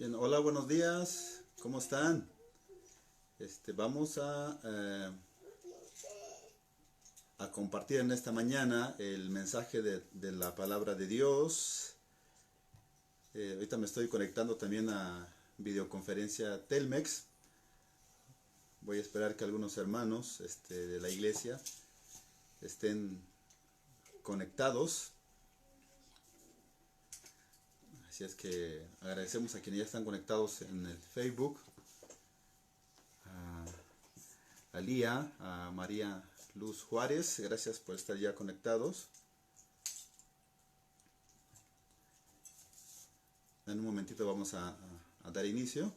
Bien, hola, buenos días. ¿Cómo están? Vamos a compartir en esta mañana el mensaje de la palabra de Dios. Ahorita me estoy conectando también a videoconferencia Telmex. Voy a esperar que algunos hermanos de la iglesia estén conectados. Así es que agradecemos a quienes ya están conectados en el Facebook. A Lía, a María Luz Juárez, gracias por estar ya conectados. En un momentito vamos a dar inicio.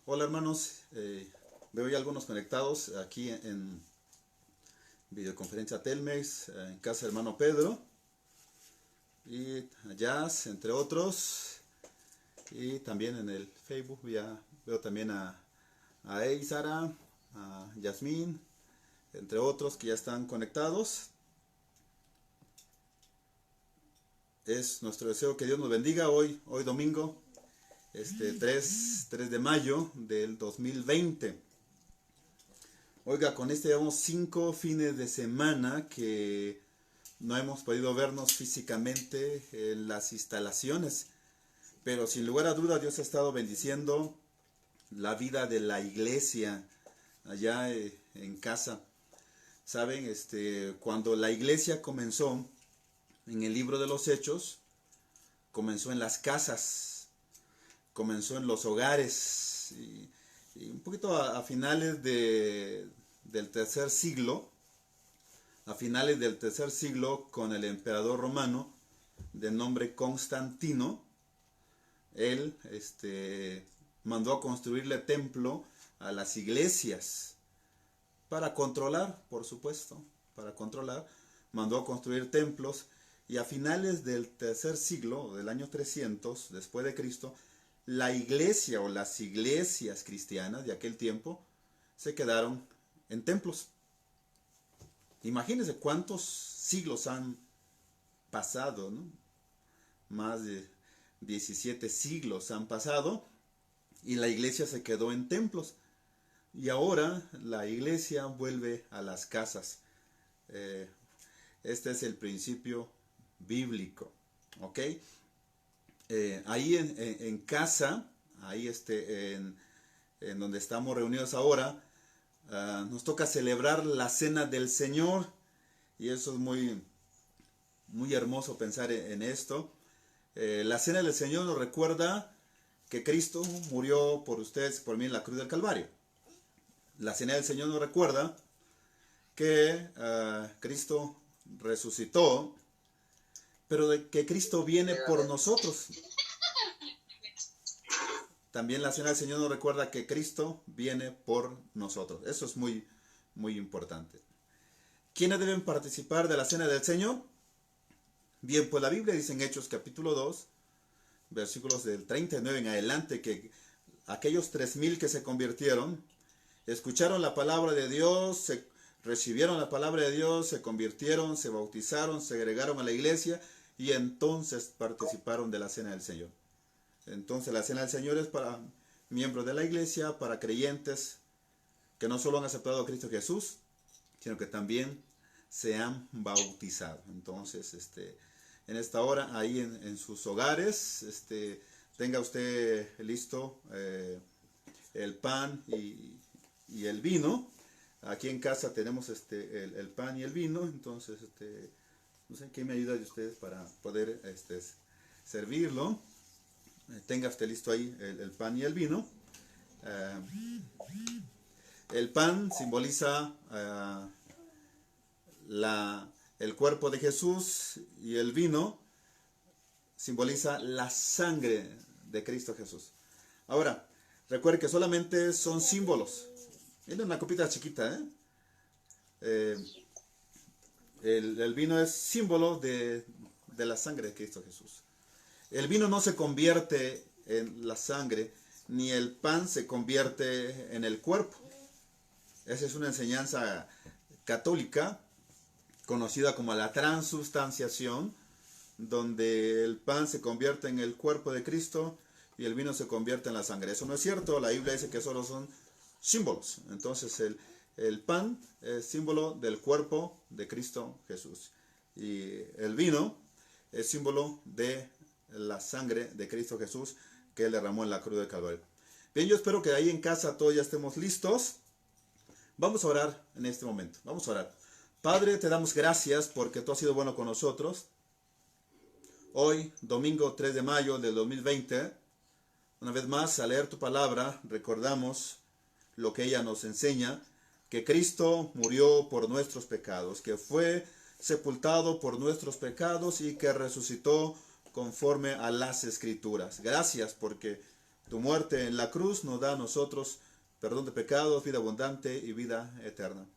Hola hermanos, veo ya algunos conectados aquí en videoconferencia Telmex, en casa del hermano Pedro y a Jazz, entre otros, y también en el Facebook ya veo también a Eisara, a Yasmín, entre otros que ya están conectados. Es nuestro deseo que Dios nos bendiga hoy domingo, 3 de mayo del 2020. Oiga, con llevamos 5 fines de semana que no hemos podido vernos físicamente en las instalaciones, pero sin lugar a duda Dios ha estado bendiciendo la vida de la iglesia allá en casa. Saben, cuando la iglesia comenzó en el libro de los Hechos, comenzó en las casas, comenzó en los hogares y un poquito a finales del tercer siglo, con el emperador romano de nombre Constantino. Él mandó a construirle templo a las iglesias para controlar, por supuesto, mandó a construir templos, y a finales del tercer siglo, del año 300 después de Cristo, la iglesia o las iglesias cristianas de aquel tiempo se quedaron en templos. Imagínense cuántos siglos han pasado, ¿no? Más de 17 siglos han pasado y la iglesia se quedó en templos. Y ahora la iglesia vuelve a las casas. Este es el principio bíblico, ¿ok? Ahí en casa, ahí en donde estamos reunidos ahora, nos toca celebrar la cena del Señor, y eso es muy, muy hermoso pensar en esto. La cena del Señor nos recuerda que Cristo murió por ustedes y por mí en la cruz del Calvario. La cena del Señor nos recuerda que Cristo resucitó, pero de que Cristo viene por nosotros. También la cena del Señor nos recuerda que Cristo viene por nosotros. Eso es muy, muy importante. ¿Quiénes deben participar de la cena del Señor? Bien, pues la Biblia dice en Hechos capítulo 2, versículos del 39 en adelante, que aquellos 3,000 que se convirtieron, escucharon la palabra de Dios, recibieron la palabra de Dios, se convirtieron, se bautizaron, se agregaron a la iglesia y entonces participaron de la cena del Señor. Entonces la cena del Señor es para miembros de la iglesia, para creyentes que no solo han aceptado a Cristo Jesús, sino que también se han bautizado. Entonces, en esta hora, ahí en sus hogares, tenga usted listo el pan y el vino. Aquí en casa tenemos el pan y el vino. Entonces, no sé qué me ayuda de ustedes para poder servirlo. Tenga usted listo ahí el pan y el vino. El pan simboliza el cuerpo de Jesús, y el vino simboliza la sangre de Cristo Jesús. Ahora, recuerde que solamente son símbolos. Miren una copita chiquita, ¿eh? Eh, el vino es símbolo de la sangre de Cristo Jesús. El vino no se convierte en la sangre, ni el pan se convierte en el cuerpo. Esa es una enseñanza católica conocida como la transubstanciación, donde el pan se convierte en el cuerpo de Cristo y el vino se convierte en la sangre. Eso no es cierto, la Biblia dice que solo son símbolos. Entonces el pan es símbolo del cuerpo de Cristo Jesús y el vino es símbolo de la sangre de Cristo Jesús que Él derramó en la cruz de Calvario. Bien, yo espero que ahí en casa todos ya estemos listos. Vamos a orar en este momento. Vamos a orar. Padre, te damos gracias porque tú has sido bueno con nosotros. Hoy, domingo 3 de mayo del 2020, una vez más, al leer tu palabra, recordamos lo que ella nos enseña, que Cristo murió por nuestros pecados, que fue sepultado por nuestros pecados y que resucitó conforme a las Escrituras. Gracias porque tu muerte en la cruz nos da a nosotros perdón de pecados, vida abundante y vida eterna.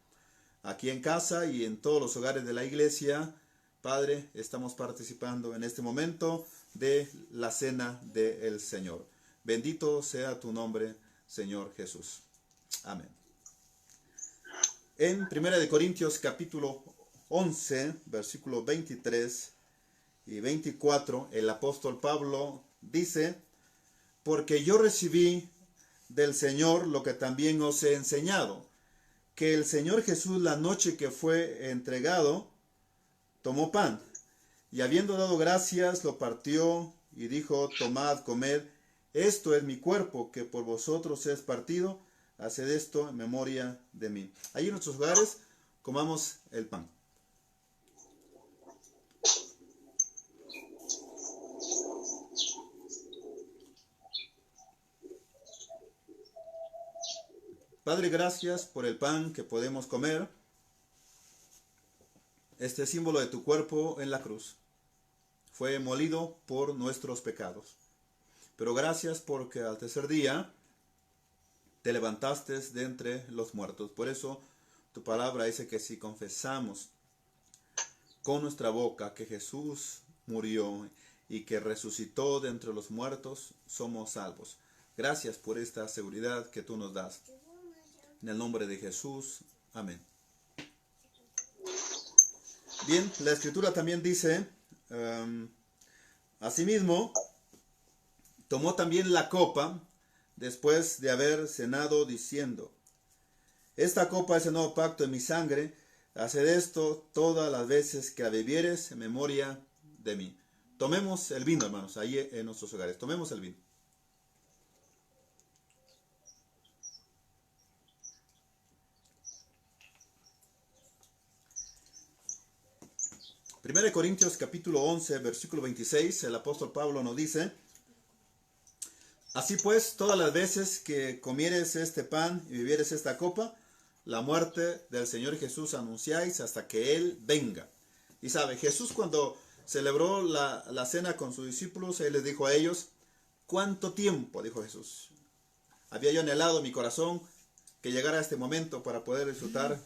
Aquí en casa y en todos los hogares de la iglesia, Padre, estamos participando en este momento de la cena del Señor. Bendito sea tu nombre, Señor Jesús. Amén. En 1 Corintios capítulo 11, versículos 23 y 24, el apóstol Pablo dice: porque yo recibí del Señor lo que también os he enseñado, que el Señor Jesús, la noche que fue entregado, tomó pan, y habiendo dado gracias, lo partió y dijo: tomad, comed, esto es mi cuerpo, que por vosotros es partido, haced esto en memoria de mí. Allí en nuestros hogares comamos el pan. Padre, gracias por el pan que podemos comer, este símbolo de tu cuerpo en la cruz. Fue molido por nuestros pecados. Pero gracias porque al tercer día te levantaste de entre los muertos. Por eso tu palabra dice que si confesamos con nuestra boca que Jesús murió y que resucitó de entre los muertos, somos salvos. Gracias por esta seguridad que tú nos das. En el nombre de Jesús. Amén. Bien, la Escritura también dice, asimismo, tomó también la copa después de haber cenado, diciendo: esta copa es el nuevo pacto en mi sangre, haced esto todas las veces que la bebieres en memoria de mí. Tomemos el vino, hermanos, ahí en nuestros hogares. Tomemos el vino. 1 Corintios capítulo 11, versículo 26, el apóstol Pablo nos dice: así pues, todas las veces que comieres este pan y bebieres esta copa, la muerte del Señor Jesús anunciáis hasta que Él venga. Y sabe, Jesús cuando celebró la cena con sus discípulos, Él les dijo a ellos: ¿cuánto tiempo? Dijo Jesús. Había yo anhelado en mi corazón que llegara este momento para poder disfrutar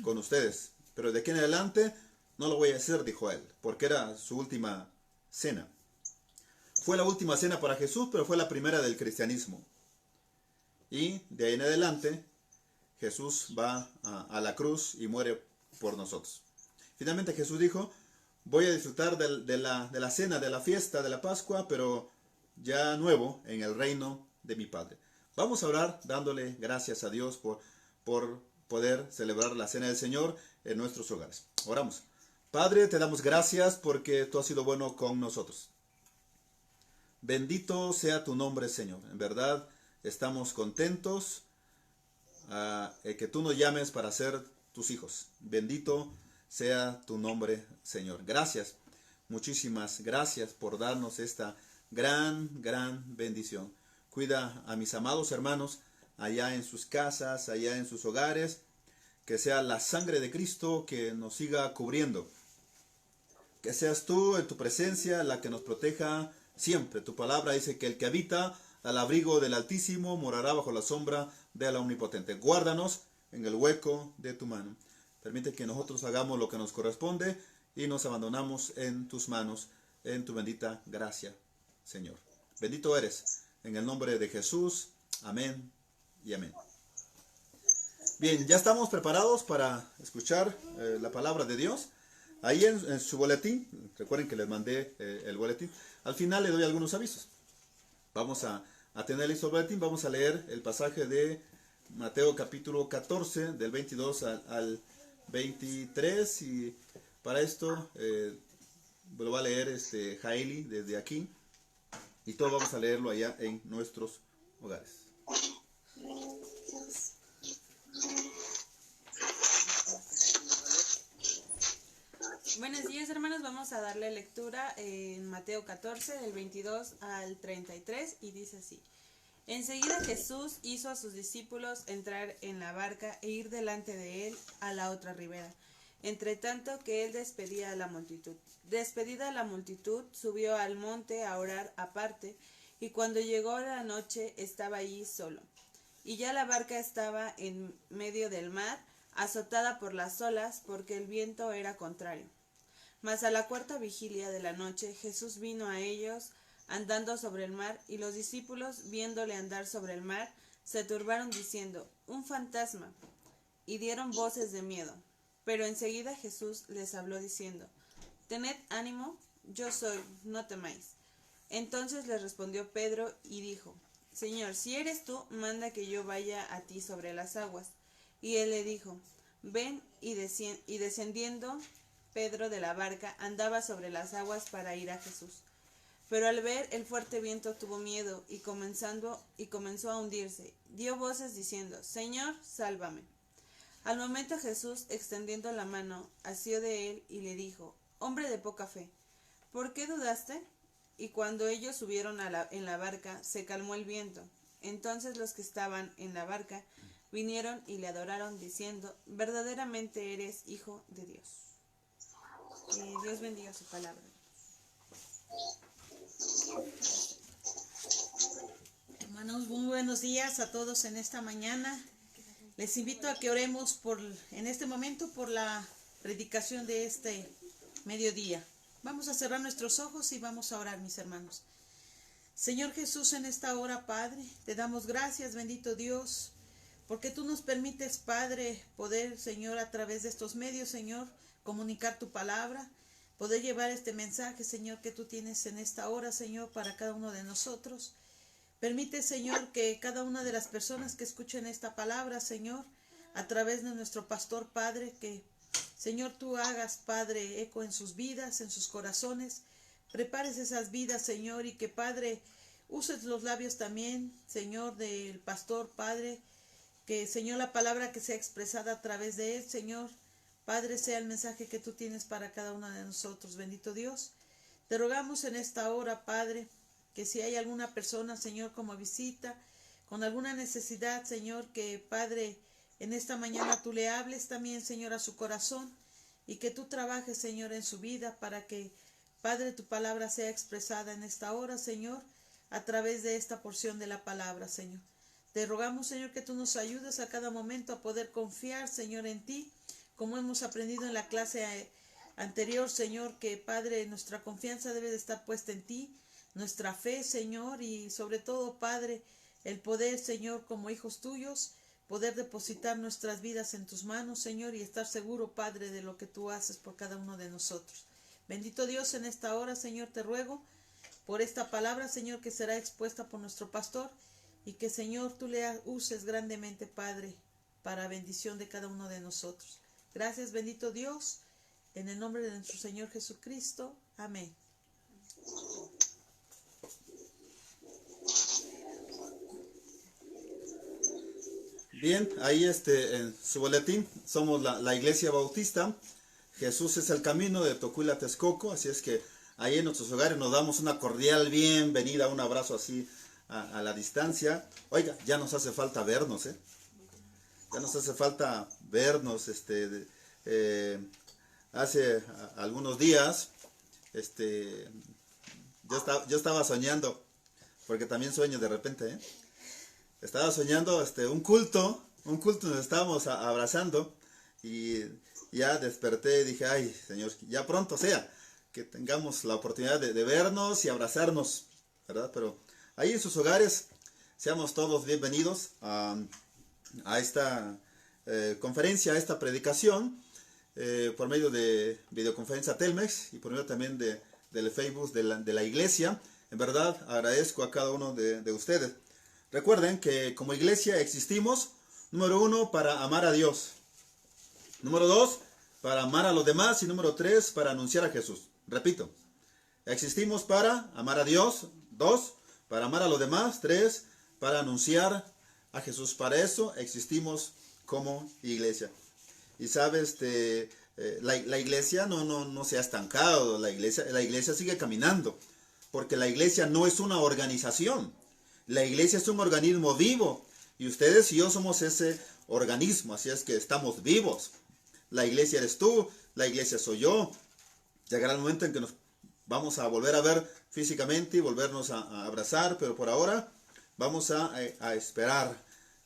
con ustedes. Pero de aquí en adelante no lo voy a hacer, dijo Él, porque era su última cena. Fue la última cena para Jesús, pero fue la primera del cristianismo. Y de ahí en adelante, Jesús va a la cruz y muere por nosotros. Finalmente Jesús dijo: voy a disfrutar de la cena, de la fiesta, de la Pascua, pero ya nuevo en el reino de mi Padre. Vamos a orar dándole gracias a Dios por poder celebrar la cena del Señor en nuestros hogares. Oramos. Padre, te damos gracias porque tú has sido bueno con nosotros. Bendito sea tu nombre, Señor. En verdad, estamos contentos que tú nos llames para ser tus hijos. Bendito sea tu nombre, Señor. Gracias, muchísimas gracias por darnos esta gran bendición. Cuida a mis amados hermanos allá en sus casas, allá en sus hogares. Que sea la sangre de Cristo que nos siga cubriendo. Que seas tú en tu presencia la que nos proteja siempre. Tu palabra dice que el que habita al abrigo del Altísimo morará bajo la sombra del Omnipotente. Guárdanos en el hueco de tu mano. Permite que nosotros hagamos lo que nos corresponde y nos abandonamos en tus manos, en tu bendita gracia, Señor. Bendito eres, en el nombre de Jesús. Amén y amén. Bien, ya estamos preparados para escuchar la palabra de Dios. Ahí en su boletín, recuerden que les mandé el boletín, al final le doy algunos avisos. Vamos a tener listo el boletín, vamos a leer el pasaje de Mateo capítulo 14, del 22 al 23, y para esto lo va a leer Jaeli desde aquí, y todo vamos a leerlo allá en nuestros hogares. Buenos días, hermanos, vamos a darle lectura en Mateo 14, del 22 al 33, y dice así: Enseguida Jesús hizo a sus discípulos entrar en la barca e ir delante de él a la otra ribera, entre tanto que él despedía a la multitud. Despedida la multitud, subió al monte a orar aparte, y cuando llegó la noche estaba allí solo. Y ya la barca estaba en medio del mar, azotada por las olas, porque el viento era contrario. Mas a la cuarta vigilia de la noche Jesús vino a ellos andando sobre el mar, y los discípulos, viéndole andar sobre el mar, se turbaron diciendo: «Un fantasma», y dieron voces de miedo. Pero enseguida Jesús les habló diciendo: «Tened ánimo, yo soy, no temáis». Entonces les respondió Pedro y dijo: «Señor, si eres tú, manda que yo vaya a ti sobre las aguas». Y él le dijo: «Ven», y descendiendo Pedro de la barca, andaba sobre las aguas para ir a Jesús. Pero al ver el fuerte viento tuvo miedo, y comenzó a hundirse. Dio voces diciendo: «Señor, sálvame». Al momento Jesús, extendiendo la mano, asió de él y le dijo: «Hombre de poca fe, ¿por qué dudaste?». Y cuando ellos subieron en la barca, se calmó el viento. Entonces los que estaban en la barca vinieron y le adoraron, diciendo: «Verdaderamente eres Hijo de Dios». Dios bendiga su palabra. Hermanos, muy buenos días a todos en esta mañana. Les invito a que oremos en este momento por la predicación de este mediodía. Vamos a cerrar nuestros ojos y vamos a orar, mis hermanos. Señor Jesús, en esta hora, Padre, te damos gracias, bendito Dios, porque tú nos permites, Padre, poder, Señor, a través de estos medios, Señor, comunicar tu palabra, poder llevar este mensaje, Señor, que tú tienes en esta hora, Señor, para cada uno de nosotros. Permite, Señor, que cada una de las personas que escuchen esta palabra, Señor, a través de nuestro pastor, Padre, que, Señor, tú hagas, Padre, eco en sus vidas, en sus corazones. Prepares esas vidas, Señor, y que, Padre, uses los labios también, Señor, del pastor, Padre, que, Señor, la palabra que sea expresada a través de él, Señor, Padre, sea el mensaje que tú tienes para cada uno de nosotros, bendito Dios. Te rogamos en esta hora, Padre, que si hay alguna persona, Señor, como visita, con alguna necesidad, Señor, que, Padre, en esta mañana tú le hables también, Señor, a su corazón, y que tú trabajes, Señor, en su vida para que, Padre, tu palabra sea expresada en esta hora, Señor, a través de esta porción de la palabra, Señor. Te rogamos, Señor, que tú nos ayudes a cada momento a poder confiar, Señor, en ti, como hemos aprendido en la clase anterior, Señor, que, Padre, nuestra confianza debe de estar puesta en ti, nuestra fe, Señor, y sobre todo, Padre, el poder, Señor, como hijos tuyos, poder depositar nuestras vidas en tus manos, Señor, y estar seguro, Padre, de lo que tú haces por cada uno de nosotros. Bendito Dios, en esta hora, Señor, te ruego por esta palabra, Señor, que será expuesta por nuestro pastor, y que, Señor, tú le uses grandemente, Padre, para bendición de cada uno de nosotros. Gracias, bendito Dios, en el nombre de nuestro Señor Jesucristo. Amén. Bien, ahí en su boletín, somos la Iglesia Bautista. Jesús es el camino de Tocuila, Texcoco, así es que ahí en nuestros hogares nos damos una cordial bienvenida, un abrazo así a la distancia. Oiga, ya nos hace falta vernos, ya nos hace falta vernos. Hace algunos días, yo estaba soñando, porque también sueño de repente, Estaba soñando un culto nos estábamos abrazando, y ya desperté y dije, ay, Señor, ya pronto sea, que tengamos la oportunidad de vernos y abrazarnos, ¿verdad? Pero ahí en sus hogares, seamos todos bienvenidos a esta conferencia, a esta predicación, por medio de videoconferencia Telmex y por medio también del Facebook de la iglesia. En verdad, agradezco a cada uno de ustedes. Recuerden que como iglesia existimos, número 1, para amar a Dios. Número 2, para amar a los demás. Y número 3, para anunciar a Jesús. Repito, existimos para amar a Dios. 2, para amar a los demás. 3, para anunciar a Jesús. Para eso existimos como iglesia. Y sabes, la iglesia no se ha estancado. La iglesia sigue caminando. Porque la iglesia no es una organización. La iglesia es un organismo vivo. Y ustedes y yo somos ese organismo. Así es que estamos vivos. La iglesia eres tú. La iglesia soy yo. Llegará el momento en que nos vamos a volver a ver físicamente y volvernos a abrazar. Pero por ahora vamos a esperar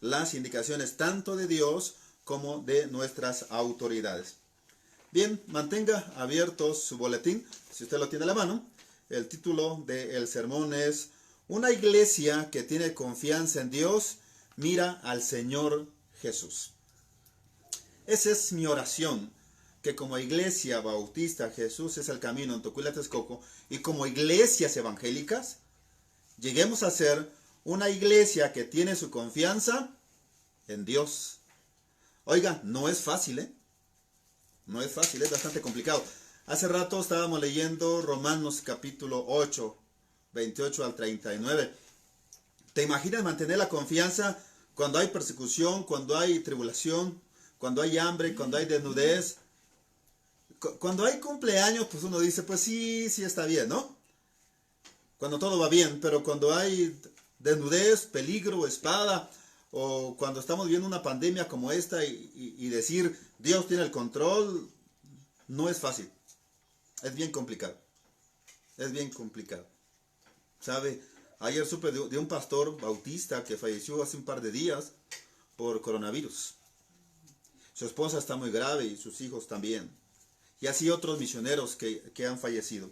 las indicaciones tanto de Dios como de nuestras autoridades. Bien, mantenga abierto su boletín, si usted lo tiene a la mano. El título del sermón es: una iglesia que tiene confianza en Dios mira al Señor Jesús. Esa es mi oración, que como iglesia bautista Jesús es el camino en Tocuila, Texcoco, y como iglesias evangélicas lleguemos a ser una iglesia que tiene su confianza en Dios. Oiga, no es fácil, ¿eh? No es fácil, es bastante complicado. Hace rato estábamos leyendo Romanos capítulo 8, 28 al 39. ¿Te imaginas mantener la confianza cuando hay persecución, cuando hay tribulación, cuando hay hambre, cuando hay desnudez? Cuando hay cumpleaños, pues uno dice, pues sí está bien, ¿no? Cuando todo va bien, pero cuando hay desnudez, peligro, espada, o cuando estamos viendo una pandemia como esta y decir, Dios tiene el control, no es fácil. Es bien complicado. Es bien complicado. ¿Sabe? Ayer supe de un pastor bautista que falleció hace un par de días por coronavirus. Su esposa está muy grave y sus hijos también. Y así otros misioneros que han fallecido.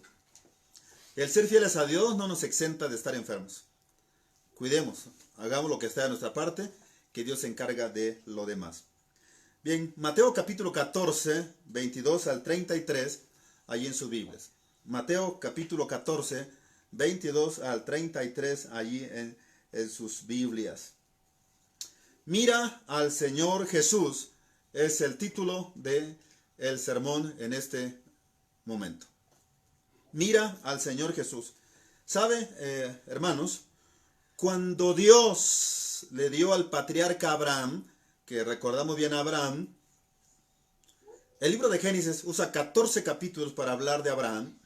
El ser fieles a Dios no nos exenta de estar enfermos. Cuidemos, hagamos lo que esté de nuestra parte, que Dios se encarga de lo demás. Bien, Mateo capítulo 14, 22 al 33, allí en sus Biblias. Mateo capítulo 14, 22 al 33, allí en sus Biblias. Mira al Señor Jesús, es el título del sermón en este momento. Mira al Señor Jesús. ¿Sabe, hermanos? Cuando Dios le dio al patriarca Abraham, que recordamos bien a Abraham, el libro de Génesis usa 14 capítulos para hablar de Abraham.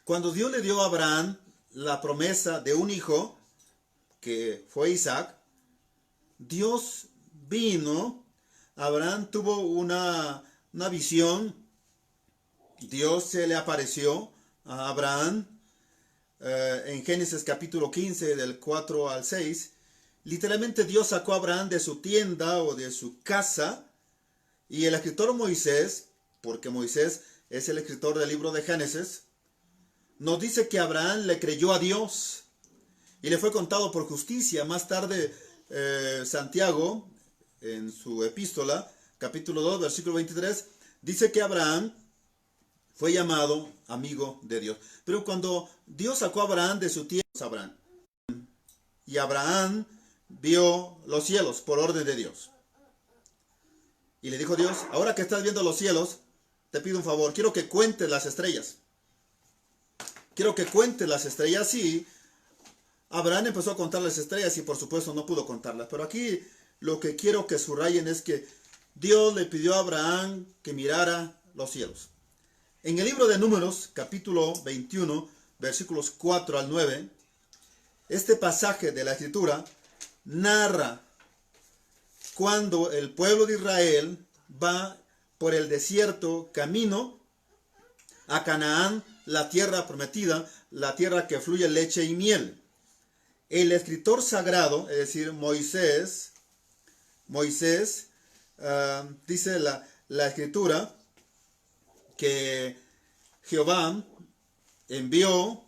Cuando Dios le dio a Abraham la promesa de un hijo, que fue Isaac, Dios vino, Abraham tuvo una visión, Dios se le apareció a Abraham en Génesis capítulo 15 del 4 al 6. Literalmente Dios sacó a Abraham de su tienda o de su casa, y el escritor Moisés, porque Moisés es el escritor del libro de Génesis, nos dice que Abraham le creyó a Dios y le fue contado por justicia. Más tarde Santiago, en su epístola, capítulo 2, versículo 23, dice que Abraham fue llamado amigo de Dios. Pero cuando Dios sacó a Abraham de su tierra, y Abraham vio los cielos por orden de Dios. Y le dijo Dios, ahora que estás viendo los cielos, te pido un favor, quiero que cuentes las estrellas. Quiero que cuentes las estrellas. Y Abraham empezó a contar las estrellas y por supuesto no pudo contarlas. Pero aquí lo que quiero que subrayen es que Dios le pidió a Abraham que mirara los cielos. En el libro de Números, capítulo 21, versículos 4 al 9, este pasaje de la Escritura narra cuando el pueblo de Israel va por el desierto camino a Canaán, la tierra prometida, la tierra que fluye leche y miel. El escritor sagrado, es decir, Moisés, dice la Escritura, que Jehová envió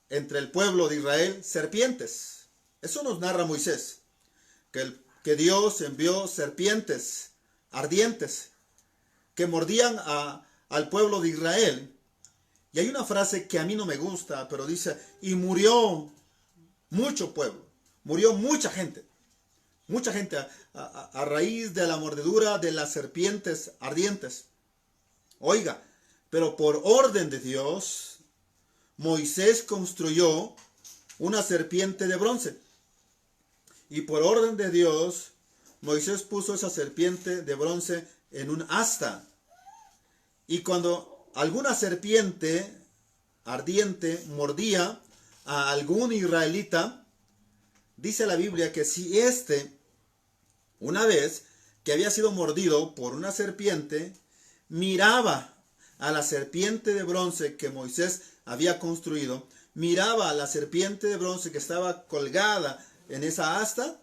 entre el pueblo de Israel serpientes. Eso nos narra Moisés, que Dios envió serpientes ardientes que mordían al pueblo de Israel. Y hay una frase que a mí no me gusta, pero dice, y murió mucho pueblo, murió mucha gente a raíz de la mordedura de las serpientes ardientes. Oiga, pero por orden de Dios, Moisés construyó una serpiente de bronce. Y por orden de Dios, Moisés puso esa serpiente de bronce en un asta. Y cuando alguna serpiente ardiente mordía a algún israelita, dice la Biblia que si una vez que había sido mordido por una serpiente, miraba a la serpiente de bronce que Moisés había construido, miraba a la serpiente de bronce que estaba colgada en esa asta,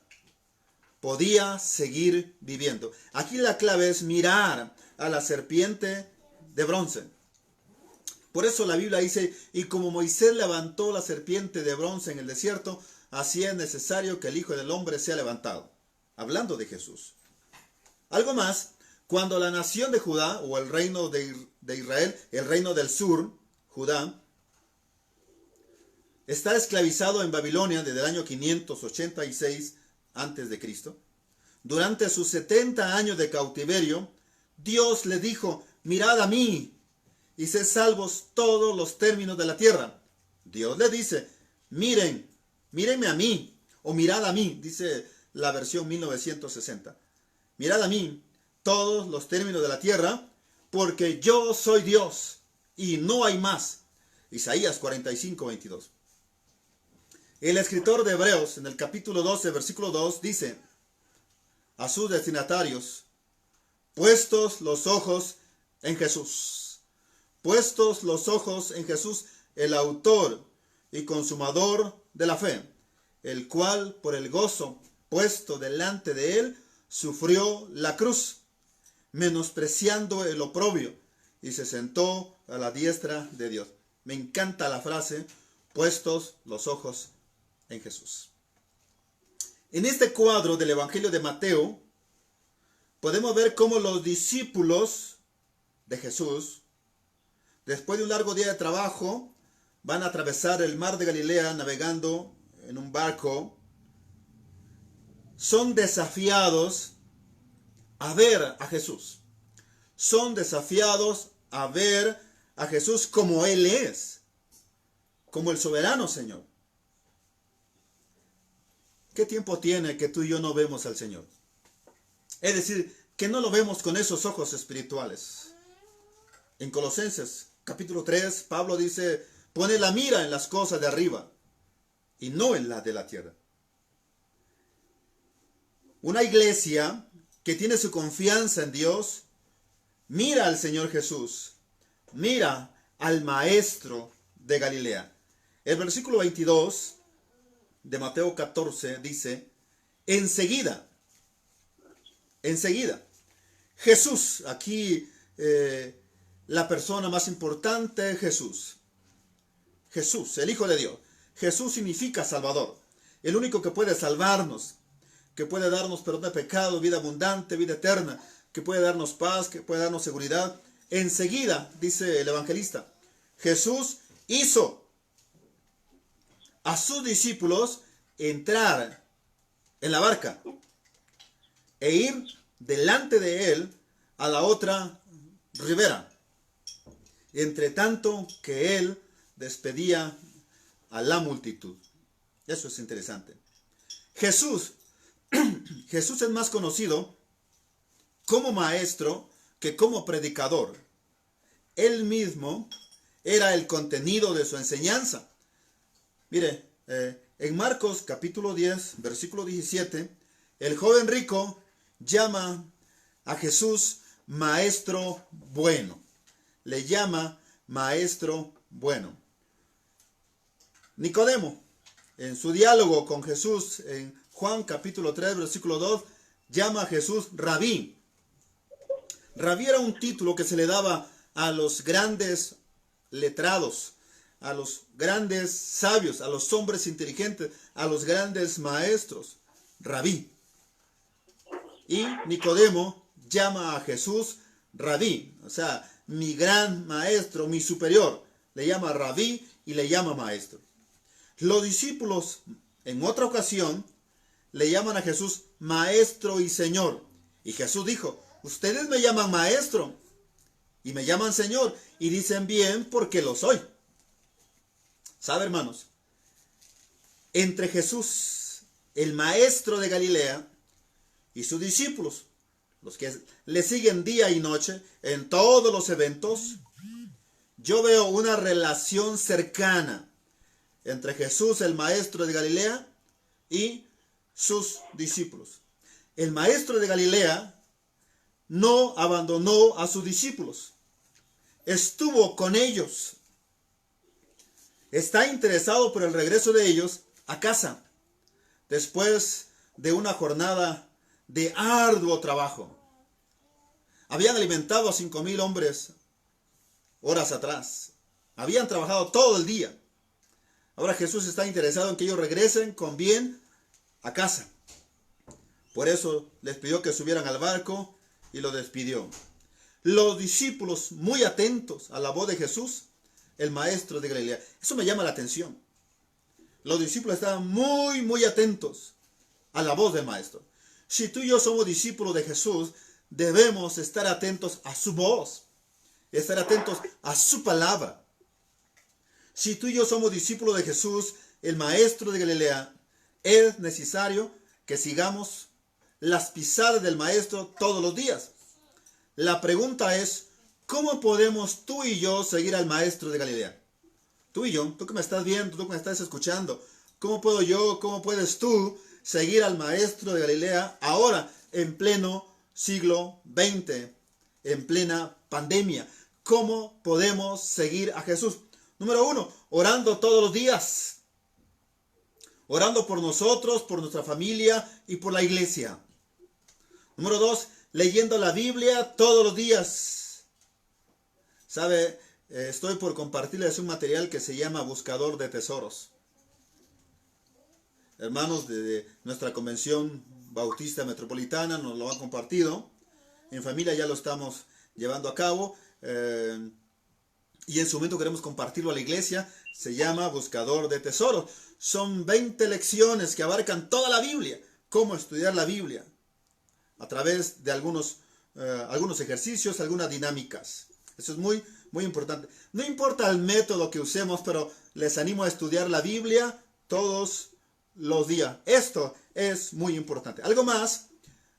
podía seguir viviendo. Aquí la clave es mirar a la serpiente de bronce. Por eso la Biblia dice, y como Moisés levantó la serpiente de bronce en el desierto, así es necesario que el Hijo del Hombre sea levantado. Hablando de Jesús. Algo más, cuando la nación de Judá, o el reino de Israel, el reino del sur, Judá, está esclavizado en Babilonia desde el año 586 a.C., durante sus 70 años de cautiverio, Dios le dijo, mirad a mí, y sed salvos todos los términos de la tierra. Dios le dice, mírenme a mí, o mirad a mí, dice la versión 1960. Mirad a mí, todos los términos de la tierra, porque yo soy Dios, y no hay más. Isaías 45:22. El escritor de Hebreos, en el capítulo 12, versículo 2, dice a sus destinatarios, puestos los ojos en Jesús. Puestos los ojos en Jesús, el autor y consumador de la fe, el cual por el gozo puesto delante de él, sufrió la cruz, menospreciando el oprobio, y se sentó a la diestra de Dios. Me encanta la frase, puestos los ojos en Jesús. En este cuadro del Evangelio de Mateo, podemos ver cómo los discípulos de Jesús, después de un largo día de trabajo, van a atravesar el mar de Galilea navegando en un barco. Son desafiados a ver a Jesús. Son desafiados a ver a Jesús como Él es, como el soberano Señor. ¿Qué tiempo tiene que tú y yo no vemos al Señor? Es decir, que no lo vemos con esos ojos espirituales. En Colosenses capítulo 3, Pablo dice, pone la mira en las cosas de arriba y no en las de la tierra. Una iglesia que tiene su confianza en Dios, mira al Señor Jesús, mira al Maestro de Galilea. El versículo 22 de Mateo 14 dice, enseguida, Jesús, aquí la persona más importante, Jesús, el Hijo de Dios. Jesús significa Salvador, el único que puede salvarnos, que puede darnos perdón de pecado, vida abundante, vida eterna, que puede darnos paz, que puede darnos seguridad. Enseguida, dice el evangelista, Jesús hizo a sus discípulos entrar en la barca e ir delante de él a la otra ribera, entre tanto que él despedía a la multitud. Eso es interesante. Jesús es más conocido como maestro que como predicador. Él mismo era el contenido de su enseñanza. Mire, en Marcos capítulo 10, versículo 17, el joven rico llama a Jesús maestro bueno. Le llama maestro bueno. Nicodemo, en su diálogo con Jesús en Juan capítulo 3, versículo 2, llama a Jesús rabí. Rabí era un título que se le daba a los grandes letrados, a los grandes sabios, a los hombres inteligentes, a los grandes maestros, rabí. Y Nicodemo llama a Jesús rabí, o sea, mi gran maestro, mi superior. Le llama rabí y le llama maestro. Los discípulos, en otra ocasión, le llaman a Jesús maestro y señor. Y Jesús dijo, ustedes me llaman maestro y me llaman señor y dicen bien porque lo soy. ¿Sabe, hermanos? Entre Jesús, el maestro de Galilea, y sus discípulos, los que le siguen día y noche en todos los eventos, yo veo una relación cercana entre Jesús, el maestro de Galilea, y sus discípulos. El maestro de Galilea no abandonó a sus discípulos. Estuvo con ellos. Está interesado por el regreso de ellos a casa, después de una jornada de arduo trabajo. Habían alimentado a 5,000 hombres horas atrás. Habían trabajado todo el día. Ahora Jesús está interesado en que ellos regresen con bien a casa. Por eso les pidió que subieran al barco y lo despidió. Los discípulos, muy atentos a la voz de Jesús, el maestro de Galilea. Eso me llama la atención. Los discípulos estaban muy atentos a la voz del maestro. Si tú y yo somos discípulos de Jesús, debemos estar atentos a su voz, estar atentos a su palabra. Si tú y yo somos discípulos de Jesús, el maestro de Galilea, es necesario que sigamos las pisadas del maestro todos los días. La pregunta es, ¿cómo podemos tú y yo seguir al maestro de Galilea? Tú y yo, tú que me estás viendo, tú que me estás escuchando, ¿cómo puedo yo, cómo puedes tú seguir al maestro de Galilea ahora en pleno siglo XX, en plena pandemia? ¿Cómo podemos seguir a Jesús? Número 1, orando todos los días. Orando por nosotros, por nuestra familia y por la iglesia. Número 2, leyendo la Biblia todos los días. ¿Sabe? Estoy por compartirles un material que se llama Buscador de Tesoros. Hermanos de nuestra convención bautista metropolitana nos lo han compartido. En familia ya lo estamos llevando a cabo. Y en su momento queremos compartirlo a la iglesia. Se llama Buscador de Tesoros. Son 20 lecciones que abarcan toda la Biblia. Cómo estudiar la Biblia. A través de algunos ejercicios, algunas dinámicas. Eso es muy importante. No importa el método que usemos, pero les animo a estudiar la Biblia todos los días. Esto es muy importante. Algo más,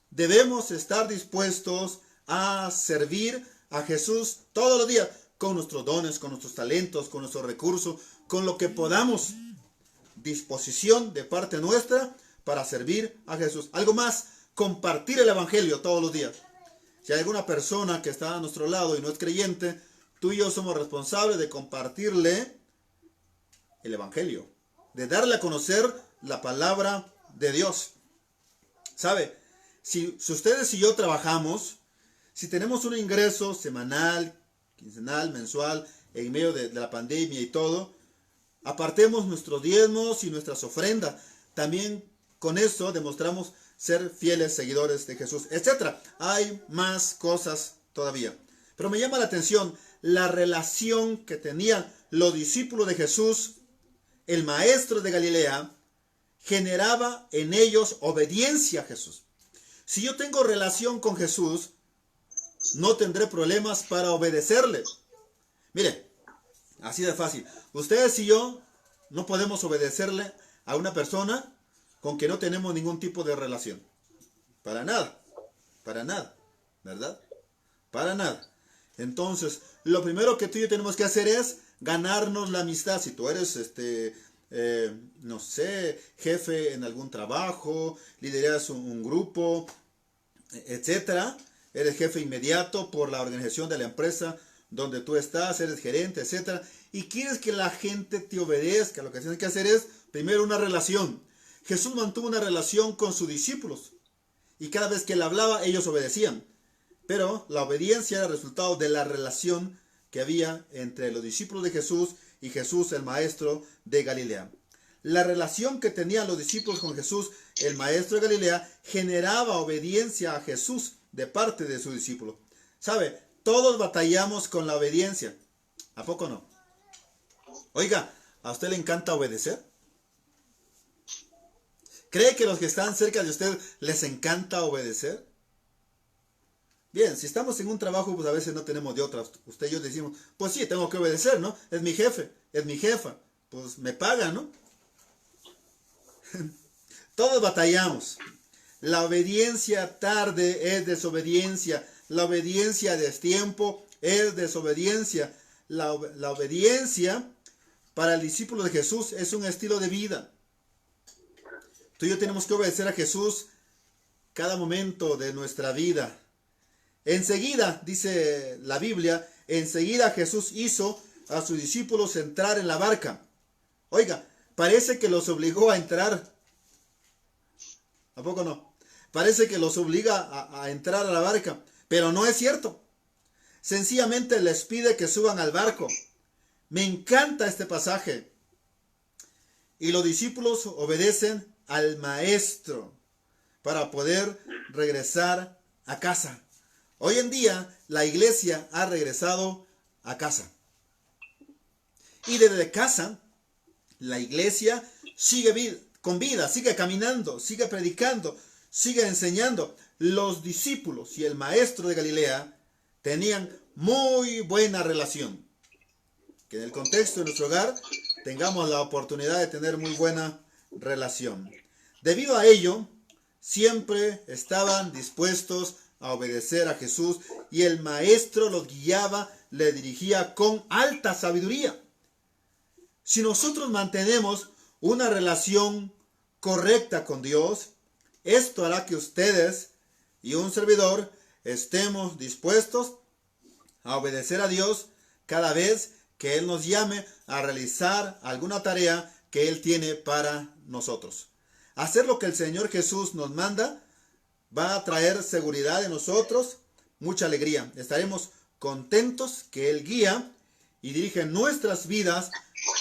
debemos estar dispuestos a servir a Jesús todos los días, con nuestros dones, con nuestros talentos, con nuestros recursos, con lo que podamos. Disposición de parte nuestra para servir a Jesús. Algo más, compartir el evangelio todos los días. Si hay alguna persona que está a nuestro lado y no es creyente, tú y yo somos responsables de compartirle el evangelio, de darle a conocer la palabra de Dios. ¿Sabe? Si ustedes y yo trabajamos, si tenemos un ingreso semanal, quincenal, mensual, en medio de la pandemia y todo, apartemos nuestros diezmos y nuestras ofrendas. También con eso demostramos ser fieles seguidores de Jesús, etc. Hay más cosas todavía. Pero me llama la atención la relación que tenían los discípulos de Jesús, el maestro de Galilea, generaba en ellos obediencia a Jesús. Si yo tengo relación con Jesús, no tendré problemas para obedecerle. Mire, así de fácil. Ustedes y yo no podemos obedecerle a una persona con que no tenemos ningún tipo de relación. Para nada, ¿verdad? Para nada. Entonces, lo primero que tú y yo tenemos que hacer es ganarnos la amistad. Si tú eres, no sé, jefe en algún trabajo, lideras un grupo, etcétera, eres jefe inmediato por la organización de la empresa donde tú estás, eres gerente, etcétera, y quieres que la gente te obedezca, lo que tienes que hacer es, primero, una relación. Jesús mantuvo una relación con sus discípulos, y cada vez que él hablaba, ellos obedecían. Pero la obediencia era el resultado de la relación que había entre los discípulos de Jesús y Jesús, el maestro de Galilea. La relación que tenían los discípulos con Jesús, el maestro de Galilea, generaba obediencia a Jesús de parte de sus discípulos. ¿Sabe? Todos batallamos con la obediencia. ¿A poco no? Oiga, ¿a usted le encanta obedecer? ¿Cree que los que están cerca de usted les encanta obedecer? Bien, si estamos en un trabajo, pues a veces no tenemos de otra. Usted y yo decimos, pues sí, tengo que obedecer, ¿no? Es mi jefe, es mi jefa. Pues me paga, ¿no? Todos batallamos. La obediencia tarde es desobediencia. La obediencia a destiempo es desobediencia. La obediencia para el discípulo de Jesús es un estilo de vida. Tú y yo tenemos que obedecer a Jesús cada momento de nuestra vida. Enseguida, dice la Biblia, enseguida Jesús hizo a sus discípulos entrar en la barca. Oiga, parece que los obligó a entrar. ¿A poco no? Parece que los obliga a entrar a la barca, pero no es cierto. Sencillamente les pide que suban al barco. Me encanta este pasaje. Y los discípulos obedecen al maestro para poder regresar a casa. Hoy en día la iglesia ha regresado a casa. Y desde casa la iglesia sigue con vida, sigue caminando, sigue predicando, sigue enseñando. Los discípulos y el maestro de Galilea tenían muy buena relación. Que en el contexto de nuestro hogar tengamos la oportunidad de tener muy buena relación. Debido a ello, siempre estaban dispuestos a obedecer a Jesús y el maestro los guiaba, le dirigía con alta sabiduría. Si nosotros mantenemos una relación correcta con Dios, esto hará que ustedes y un servidor estemos dispuestos a obedecer a Dios cada vez que Él nos llame a realizar alguna tarea que Él tiene para nosotros. Hacer lo que el Señor Jesús nos manda va a traer seguridad en nosotros, mucha alegría. Estaremos contentos que Él guía y dirige nuestras vidas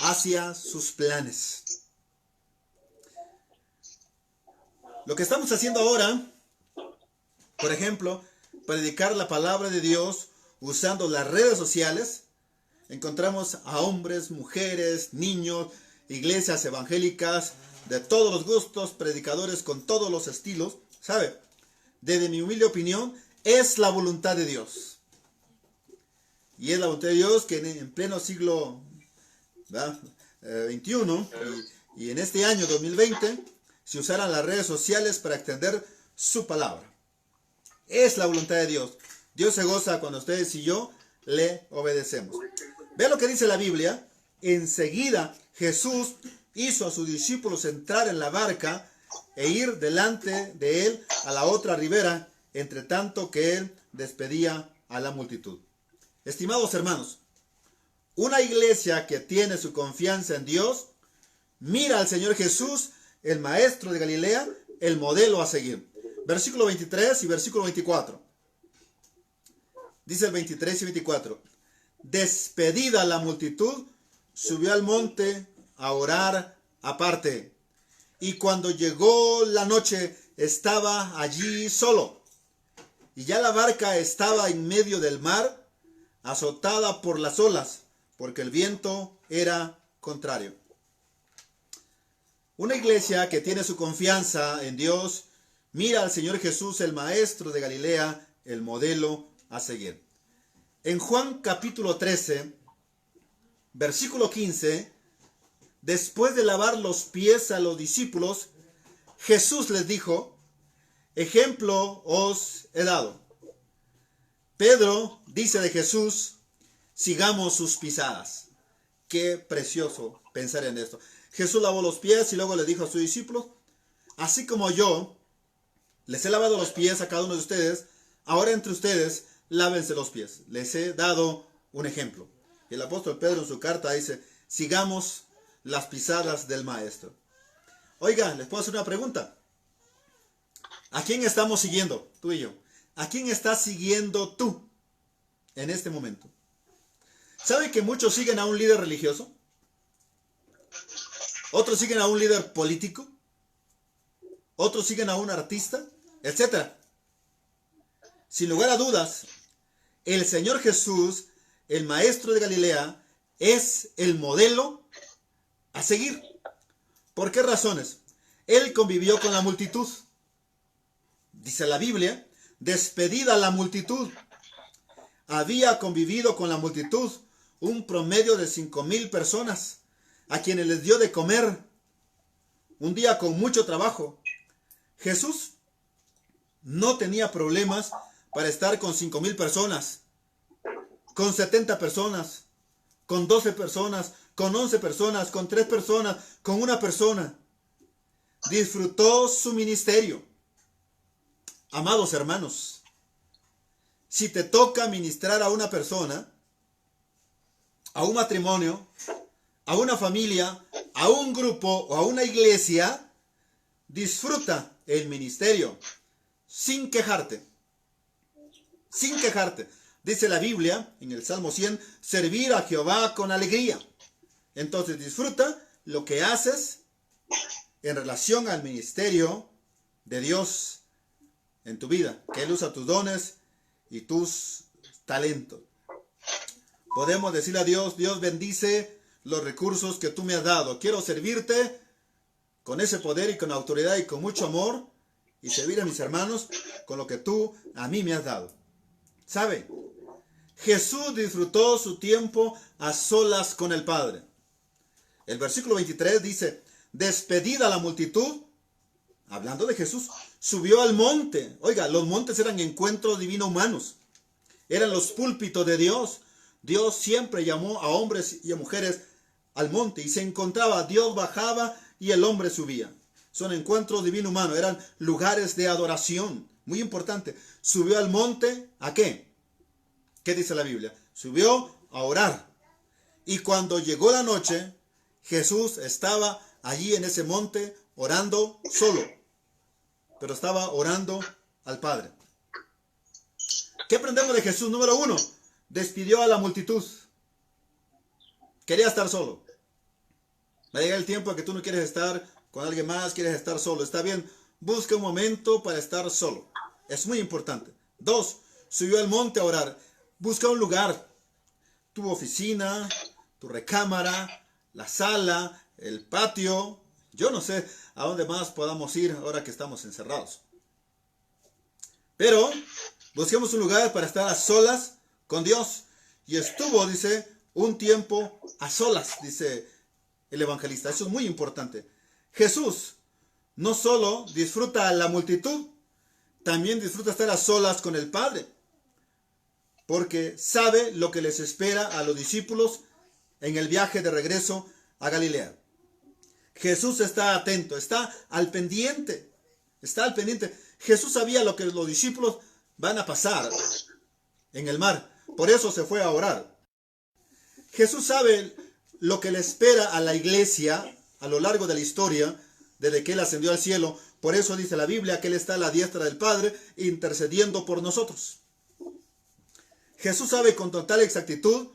hacia sus planes. Lo que estamos haciendo ahora, por ejemplo, predicar la palabra de Dios usando las redes sociales, encontramos a hombres, mujeres, niños, iglesias evangélicas de todos los gustos, predicadores con todos los estilos. ¿Sabe? Desde mi humilde opinión, es la voluntad de Dios. Y es la voluntad de Dios que en pleno siglo XXI y en este año 2020 se usaran las redes sociales para extender su palabra. Es la voluntad de Dios. Dios se goza cuando ustedes y yo le obedecemos. Ve lo que dice la Biblia. Enseguida Jesús hizo a sus discípulos entrar en la barca e ir delante de él a la otra ribera, entre tanto que él despedía a la multitud. Estimados hermanos, una iglesia que tiene su confianza en Dios, mira al Señor Jesús, el maestro de Galilea, el modelo a seguir. Versículo 23 y versículo 24. Dice el 23 y 24. Despedida la multitud, subió al monte a orar aparte. Y cuando llegó la noche, estaba allí solo. Y ya la barca estaba en medio del mar, azotada por las olas, porque el viento era contrario. Una iglesia que tiene su confianza en Dios, mira al Señor Jesús, el maestro de Galilea, el modelo a seguir. En Juan capítulo 13, versículo 15, después de lavar los pies a los discípulos, Jesús les dijo, ejemplo os he dado. Pedro dice de Jesús, sigamos sus pisadas. Qué precioso pensar en esto. Jesús lavó los pies y luego le dijo a sus discípulos, así como yo les he lavado los pies a cada uno de ustedes, ahora entre ustedes lávense los pies. Les he dado un ejemplo. Y el apóstol Pedro en su carta dice, sigamos las pisadas del maestro. Oiga, les puedo hacer una pregunta. ¿A quién estamos siguiendo? Tú y yo. ¿A quién estás siguiendo tú en este momento? ¿Sabe que muchos siguen a un líder religioso? Otros siguen a un líder político. Otros siguen a un artista, etcétera. Sin lugar a dudas, el Señor Jesús, el Maestro de Galilea, es el modelo a seguir. ¿Por qué razones? Él convivió con la multitud. Dice la Biblia, despedida la multitud. Había convivido con la multitud un promedio de 5,000 personas, a quienes les dio de comer un día con mucho trabajo. Jesús no tenía problemas para estar con 5,000 personas, con 70 personas, con 12 personas, con 11 personas, con 3 personas, con una persona. Disfrutó su ministerio. Amados hermanos, si te toca ministrar a una persona, a un matrimonio, a una familia, a un grupo o a una iglesia, disfruta el ministerio sin quejarte. Sin quejarte. Dice la Biblia en el Salmo 100, servir a Jehová con alegría. Entonces disfruta lo que haces en relación al ministerio de Dios en tu vida, que Él usa tus dones y tus talentos. Podemos decirle a Dios, Dios bendice los recursos que tú me has dado. Quiero servirte con ese poder y con autoridad y con mucho amor y servir a mis hermanos con lo que tú a mí me has dado. ¿Sabe? Jesús disfrutó su tiempo a solas con el Padre. El versículo 23 dice, despedida la multitud, hablando de Jesús, subió al monte. Oiga, los montes eran encuentros divino humanos. Eran los púlpitos de Dios. Dios siempre llamó a hombres y a mujeres al monte y se encontraba, Dios bajaba y el hombre subía. Son encuentros divino humanos, eran lugares de adoración. Muy importante. Subió al monte, ¿a qué? ¿Qué dice la Biblia? Subió a orar. Y cuando llegó la noche, Jesús estaba allí en ese monte orando solo. Pero estaba orando al Padre. ¿Qué aprendemos de Jesús? Número 1. Despidió a la multitud. Quería estar solo. Va a llegar el tiempo en que tú no quieres estar con alguien más, quieres estar solo. Está bien, busca un momento para estar solo. Es muy importante. 2. Subió al monte a orar. Busca un lugar. Tu oficina, tu recámara, la sala, el patio. Yo no sé a dónde más podamos ir ahora que estamos encerrados. Pero busquemos un lugar para estar a solas con Dios. Y estuvo, dice, un tiempo a solas, dice el evangelista. Eso es muy importante. Jesús no solo disfruta a la multitud, también disfruta estar a solas con el Padre. Porque sabe lo que les espera a los discípulos en el viaje de regreso a Galilea. Jesús está atento, está al pendiente. Está al pendiente. Jesús sabía lo que los discípulos van a pasar en el mar. Por eso se fue a orar. Jesús sabe lo que le espera a la iglesia a lo largo de la historia, desde que Él ascendió al cielo. Por eso dice la Biblia que Él está a la diestra del Padre, intercediendo por nosotros. Jesús sabe con total exactitud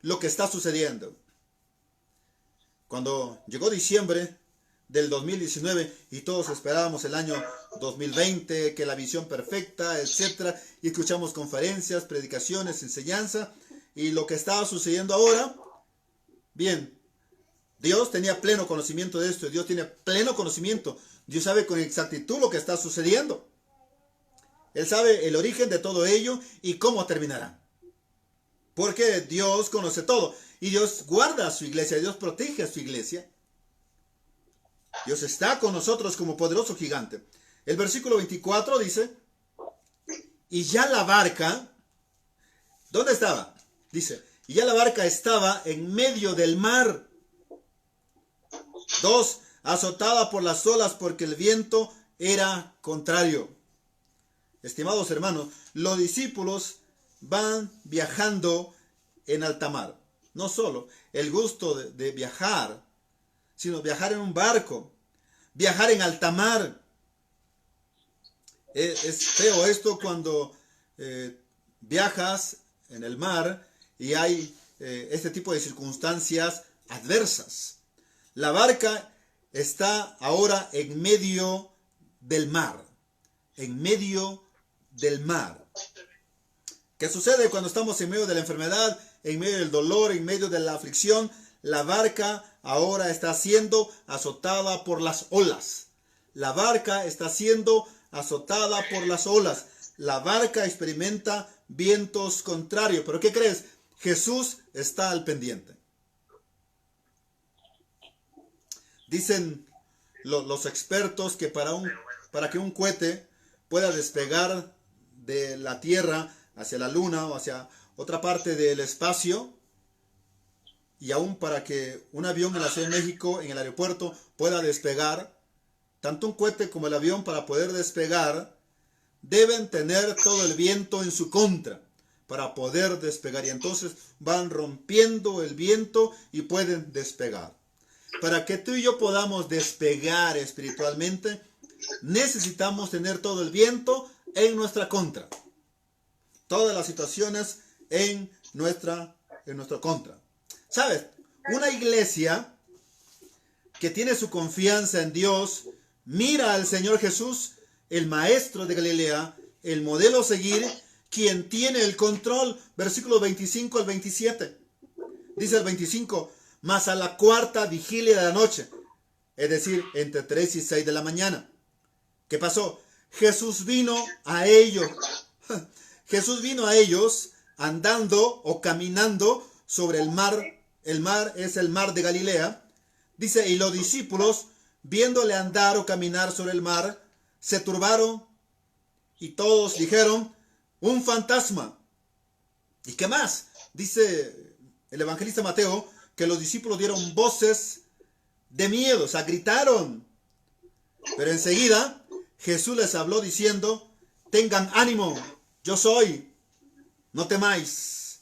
lo que está sucediendo. Cuando llegó diciembre del 2019 y todos esperábamos el año 2020, que la visión perfecta, etcétera, y escuchamos conferencias, predicaciones, enseñanza, y lo que estaba sucediendo ahora, bien, Dios tenía pleno conocimiento de esto, Dios tiene pleno conocimiento, Dios sabe con exactitud lo que está sucediendo. Él sabe el origen de todo ello y cómo terminará. Porque Dios conoce todo. Y Dios guarda a su iglesia, Dios protege a su iglesia. Dios está con nosotros como poderoso gigante. El versículo 24 dice, y ya la barca, ¿dónde estaba? Dice, y ya la barca estaba en medio del mar. 2, azotada por las olas porque el viento era contrario. Estimados hermanos, los discípulos van viajando en alta mar. No solo el gusto de viajar, sino viajar en un barco, viajar en alta mar. Es feo esto cuando viajas en el mar y hay este tipo de circunstancias adversas. La barca está ahora en medio del mar. En medio del mar. ¿Qué sucede cuando estamos en medio de la enfermedad, en medio del dolor, en medio de la aflicción? La barca ahora está siendo azotada por las olas. La barca está siendo azotada por las olas. La barca experimenta vientos contrarios. ¿Pero qué crees? Jesús está al pendiente. Dicen los expertos que para que un cohete pueda despegar de la Tierra hacia la Luna o hacia otra parte del espacio, y aún para que un avión en la Ciudad de México, en el aeropuerto, pueda despegar, tanto un cohete como el avión, para poder despegar, deben tener todo el viento en su contra para poder despegar. Y entonces van rompiendo el viento y pueden despegar. Para que tú y yo podamos despegar espiritualmente, necesitamos tener todo el viento en nuestra contra. Todas las situaciones en nuestra contra. ¿Sabes? Una iglesia que tiene su confianza en Dios, mira al Señor Jesús, el Maestro de Galilea, el modelo a seguir, quien tiene el control. Versículos 25 al 27. Dice el 25, mas a la cuarta vigilia de la noche, es decir, entre 3 y 6 de la mañana. ¿Qué pasó? Jesús vino a ellos. Jesús vino a ellos andando o caminando sobre el mar. El mar es el mar de Galilea. Dice, y los discípulos, viéndole andar o caminar sobre el mar, se turbaron y todos dijeron, un fantasma. ¿Y qué más? Dice el evangelista Mateo que los discípulos dieron voces de miedo, o sea, gritaron. Pero enseguida Jesús les habló diciendo, tengan ánimo, yo soy, no temáis.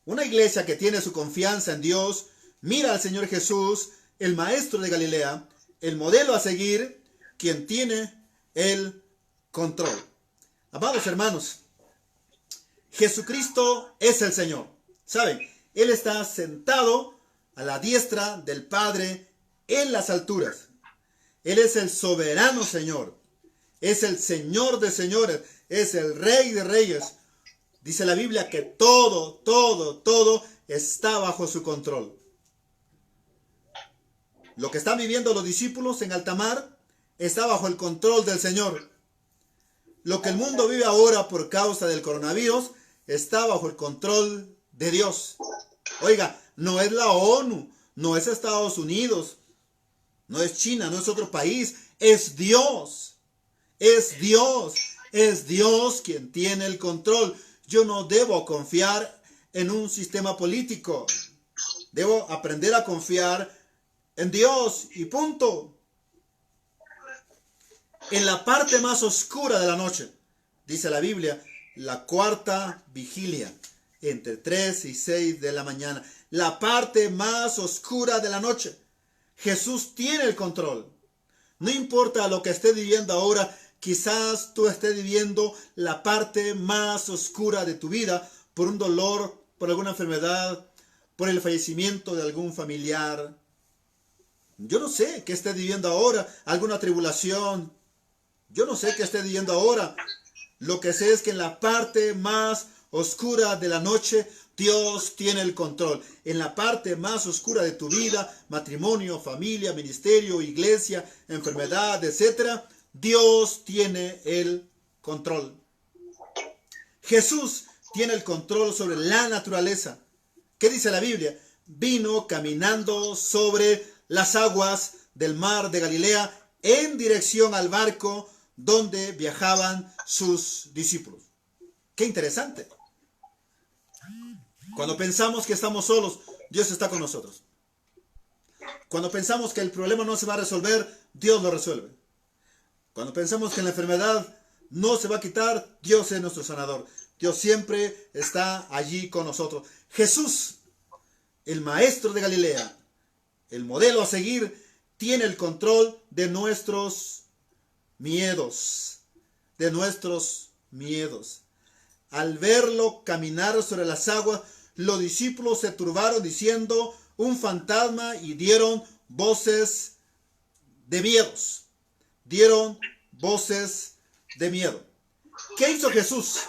Una iglesia que tiene su confianza en Dios, mira al Señor Jesús, el Maestro de Galilea, el modelo a seguir, quien tiene el control. Amados hermanos, Jesucristo es el Señor. ¿Saben? Él está sentado a la diestra del Padre en las alturas. Él es el soberano Señor. Es el Señor de señores. Es el Rey de reyes. Dice la Biblia que todo está bajo su control. Lo que están viviendo los discípulos en alta mar está bajo el control del Señor. Lo que el mundo vive ahora por causa del coronavirus está bajo el control de Dios. Oiga, no es la ONU, no es Estados Unidos, no es China, no es otro país, es Dios. Es Dios. Es Dios quien tiene el control. Yo no debo confiar en un sistema político. Debo aprender a confiar en Dios y punto. En la parte más oscura de la noche, dice la Biblia, la cuarta vigilia, entre 3 y 6 de la mañana. La parte más oscura de la noche. Jesús tiene el control. No importa lo que esté viviendo ahora, quizás tú estés viviendo la parte más oscura de tu vida por un dolor, por alguna enfermedad, por el fallecimiento de algún familiar. Yo no sé qué estés viviendo ahora, alguna tribulación. Yo no sé qué estés viviendo ahora. Lo que sé es que en la parte más oscura de la noche, Dios tiene el control. En la parte más oscura de tu vida, matrimonio, familia, ministerio, iglesia, enfermedad, etc., Dios tiene el control. Jesús tiene el control sobre la naturaleza. ¿Qué dice la Biblia? Vino caminando sobre las aguas del mar de Galilea en dirección al barco donde viajaban sus discípulos. ¡Qué interesante! Cuando pensamos que estamos solos, Dios está con nosotros. Cuando pensamos que el problema no se va a resolver, Dios lo resuelve. Cuando pensamos que la enfermedad no se va a quitar, Dios es nuestro sanador. Dios siempre está allí con nosotros. Jesús, el Maestro de Galilea, el modelo a seguir, tiene el control de nuestros miedos. De nuestros miedos. Al verlo caminar sobre las aguas, los discípulos se turbaron diciendo un fantasma y dieron voces de miedos. Dieron voces de miedo. ¿Qué hizo Jesús?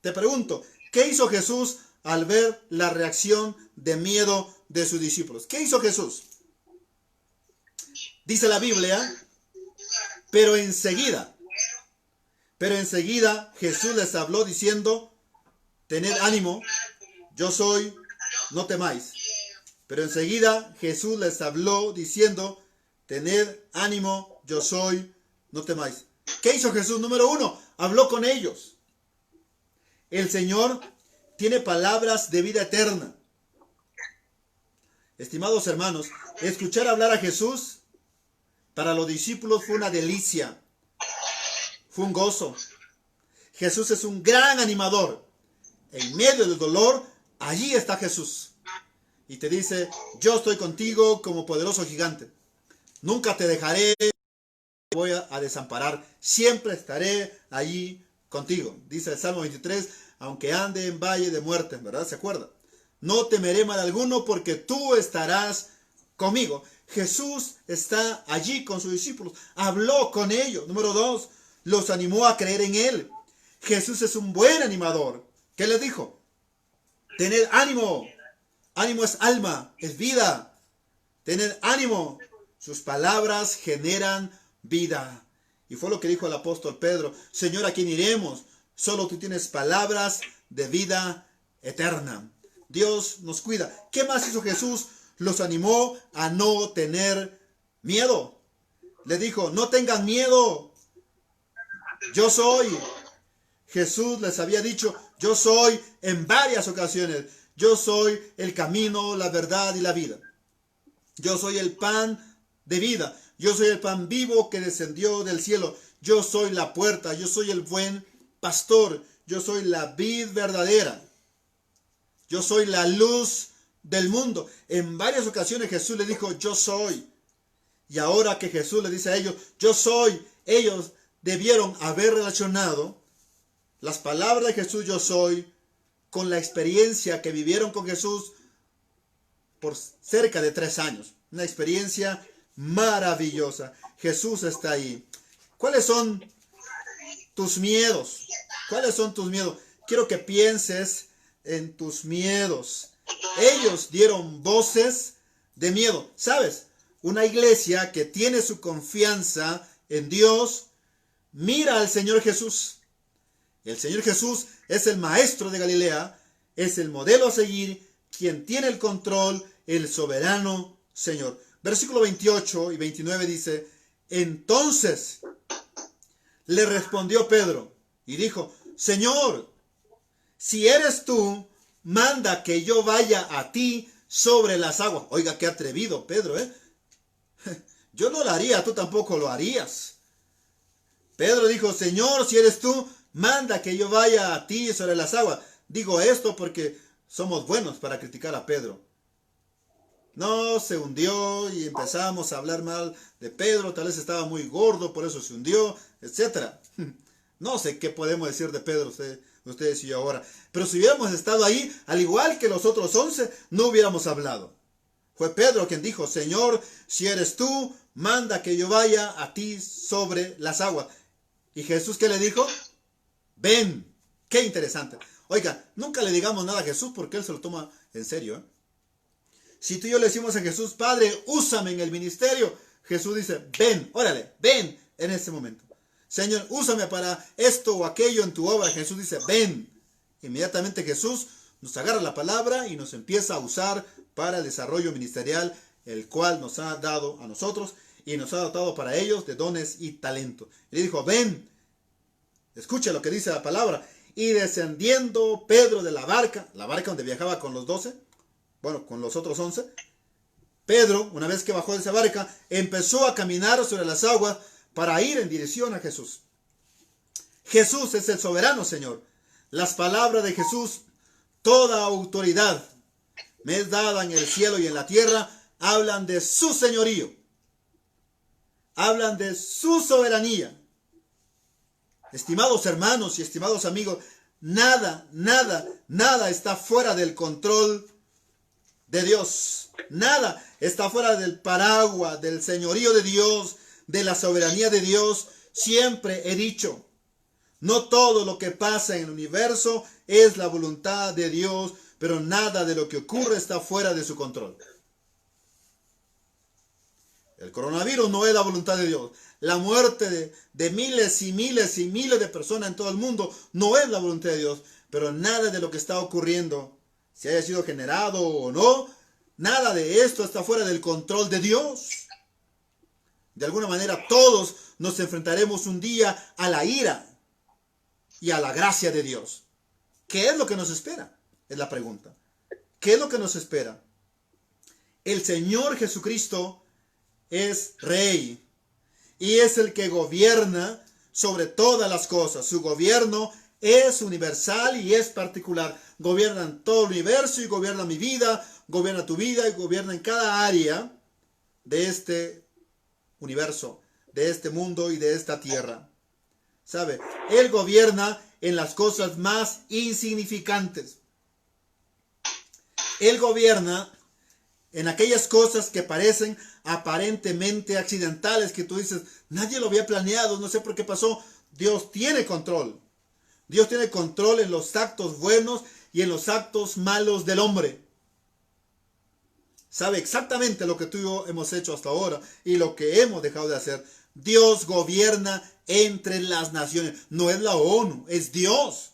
Te pregunto, ¿qué hizo Jesús al ver la reacción de miedo de sus discípulos? ¿Qué hizo Jesús? Dice la Biblia, pero enseguida Jesús les habló diciendo, tened ánimo, yo soy, no temáis. Pero enseguida Jesús les habló diciendo, tened ánimo, yo soy, no temáis. ¿Qué hizo Jesús? Número 1, habló con ellos. El Señor tiene palabras de vida eterna. Estimados hermanos, escuchar hablar a Jesús para los discípulos fue una delicia, fue un gozo. Jesús es un gran animador. En medio del dolor, allí está Jesús. Y te dice, yo estoy contigo como poderoso gigante. Nunca te dejaré, te voy a desamparar. Siempre estaré allí contigo. Dice el Salmo 23, aunque ande en valle de muerte, ¿verdad? ¿Se acuerda? No temeré mal alguno porque tú estarás conmigo. Jesús está allí con sus discípulos. Habló con ellos. Número 2, los animó a creer en Él. Jesús es un buen animador. ¿Qué les dijo? Tened ánimo. Ánimo es alma, es vida. Tened ánimo. Sus palabras generan vida. Y fue lo que dijo el apóstol Pedro. Señor, ¿a quién iremos? Solo tú tienes palabras de vida eterna. Dios nos cuida. ¿Qué más hizo Jesús? Los animó a no tener miedo. Le dijo, no tengan miedo. Yo soy. Jesús les había dicho, yo soy en varias ocasiones. Yo soy el camino, la verdad y la vida. Yo soy el pan de vida. Yo soy el pan vivo que descendió del cielo. Yo soy la puerta. Yo soy el buen pastor. Yo soy la vid verdadera. Yo soy la luz del mundo. En varias ocasiones Jesús le dijo, yo soy. Y ahora que Jesús le dice a ellos, yo soy, ellos debieron haber relacionado las palabras de Jesús, yo soy, con la experiencia que vivieron con Jesús por cerca de 3 años. Una experiencia maravillosa. Jesús está ahí. ¿Cuáles son tus miedos? ¿Cuáles son tus miedos? Quiero que pienses en tus miedos. Ellos dieron voces de miedo. ¿Sabes? Una iglesia que tiene su confianza en Dios, mira al Señor Jesús. El Señor Jesús es el maestro de Galilea, es el modelo a seguir, quien tiene el control, el soberano Señor. Versículo 28 y 29 dice, entonces le respondió Pedro y dijo, Señor, si eres tú, manda que yo vaya a ti sobre las aguas. Oiga, qué atrevido Pedro, ¿eh? Yo no lo haría, tú tampoco lo harías. Pedro dijo, Señor, si eres tú, manda que yo vaya a ti sobre las aguas. Digo esto porque somos buenos para criticar a Pedro. No, se hundió y empezamos a hablar mal de Pedro. Tal vez estaba muy gordo, por eso se hundió, etc. No sé qué podemos decir de Pedro, ustedes y yo ahora. Pero si hubiéramos estado ahí, al igual que los otros 11, no hubiéramos hablado. Fue Pedro quien dijo, Señor, si eres tú, manda que yo vaya a ti sobre las aguas. ¿Y Jesús qué le dijo? Ven. Qué interesante. Oiga, nunca le digamos nada a Jesús porque Él se lo toma en serio, ¿eh? Si tú y yo le decimos a Jesús, Padre, úsame en el ministerio, Jesús dice, ven, órale, ven en este momento. Señor, úsame para esto o aquello en tu obra. Jesús dice, ven. Inmediatamente Jesús nos agarra la palabra y nos empieza a usar para el desarrollo ministerial, el cual nos ha dado a nosotros y nos ha dotado para ellos de dones y talento. Y le dijo, ven, escucha lo que dice la palabra. Y descendiendo Pedro de la barca donde viajaba con los 12, bueno, con los otros 11, Pedro, una vez que bajó de esa barca, empezó a caminar sobre las aguas para ir en dirección a Jesús. Jesús es el soberano Señor. Las palabras de Jesús, toda autoridad me es dada en el cielo y en la tierra, hablan de su señorío. Hablan de su soberanía. Estimados hermanos y estimados amigos, nada, nada, nada está fuera del control de Dios. Nada está fuera del paraguas, del señorío de Dios, de la soberanía de Dios. Siempre he dicho, no todo lo que pasa en el universo es la voluntad de Dios, pero nada de lo que ocurre está fuera de su control. El coronavirus no es la voluntad de Dios. La muerte de miles y miles y miles de personas en todo el mundo no es la voluntad de Dios, pero nada de lo que está ocurriendo, si haya sido generado o no, nada de esto está fuera del control de Dios. De alguna manera todos nos enfrentaremos un día a la ira y a la gracia de Dios. ¿Qué es lo que nos espera? Es la pregunta. ¿Qué es lo que nos espera? El Señor Jesucristo es Rey y es el que gobierna sobre todas las cosas. Su gobierno es universal y es particular. Gobierna en todo el universo y gobierna mi vida, gobierna tu vida y gobierna en cada área de este universo, de este mundo y de esta tierra. ¿Sabe? Él gobierna en las cosas más insignificantes. Él gobierna en aquellas cosas que parecen aparentemente accidentales, que tú dices, nadie lo había planeado, no sé por qué pasó. Dios tiene control. Dios tiene control en los actos buenos y en los actos malos del hombre. Sabe exactamente lo que tú y yo hemos hecho hasta ahora y lo que hemos dejado de hacer. Dios gobierna entre las naciones. No es la ONU, es Dios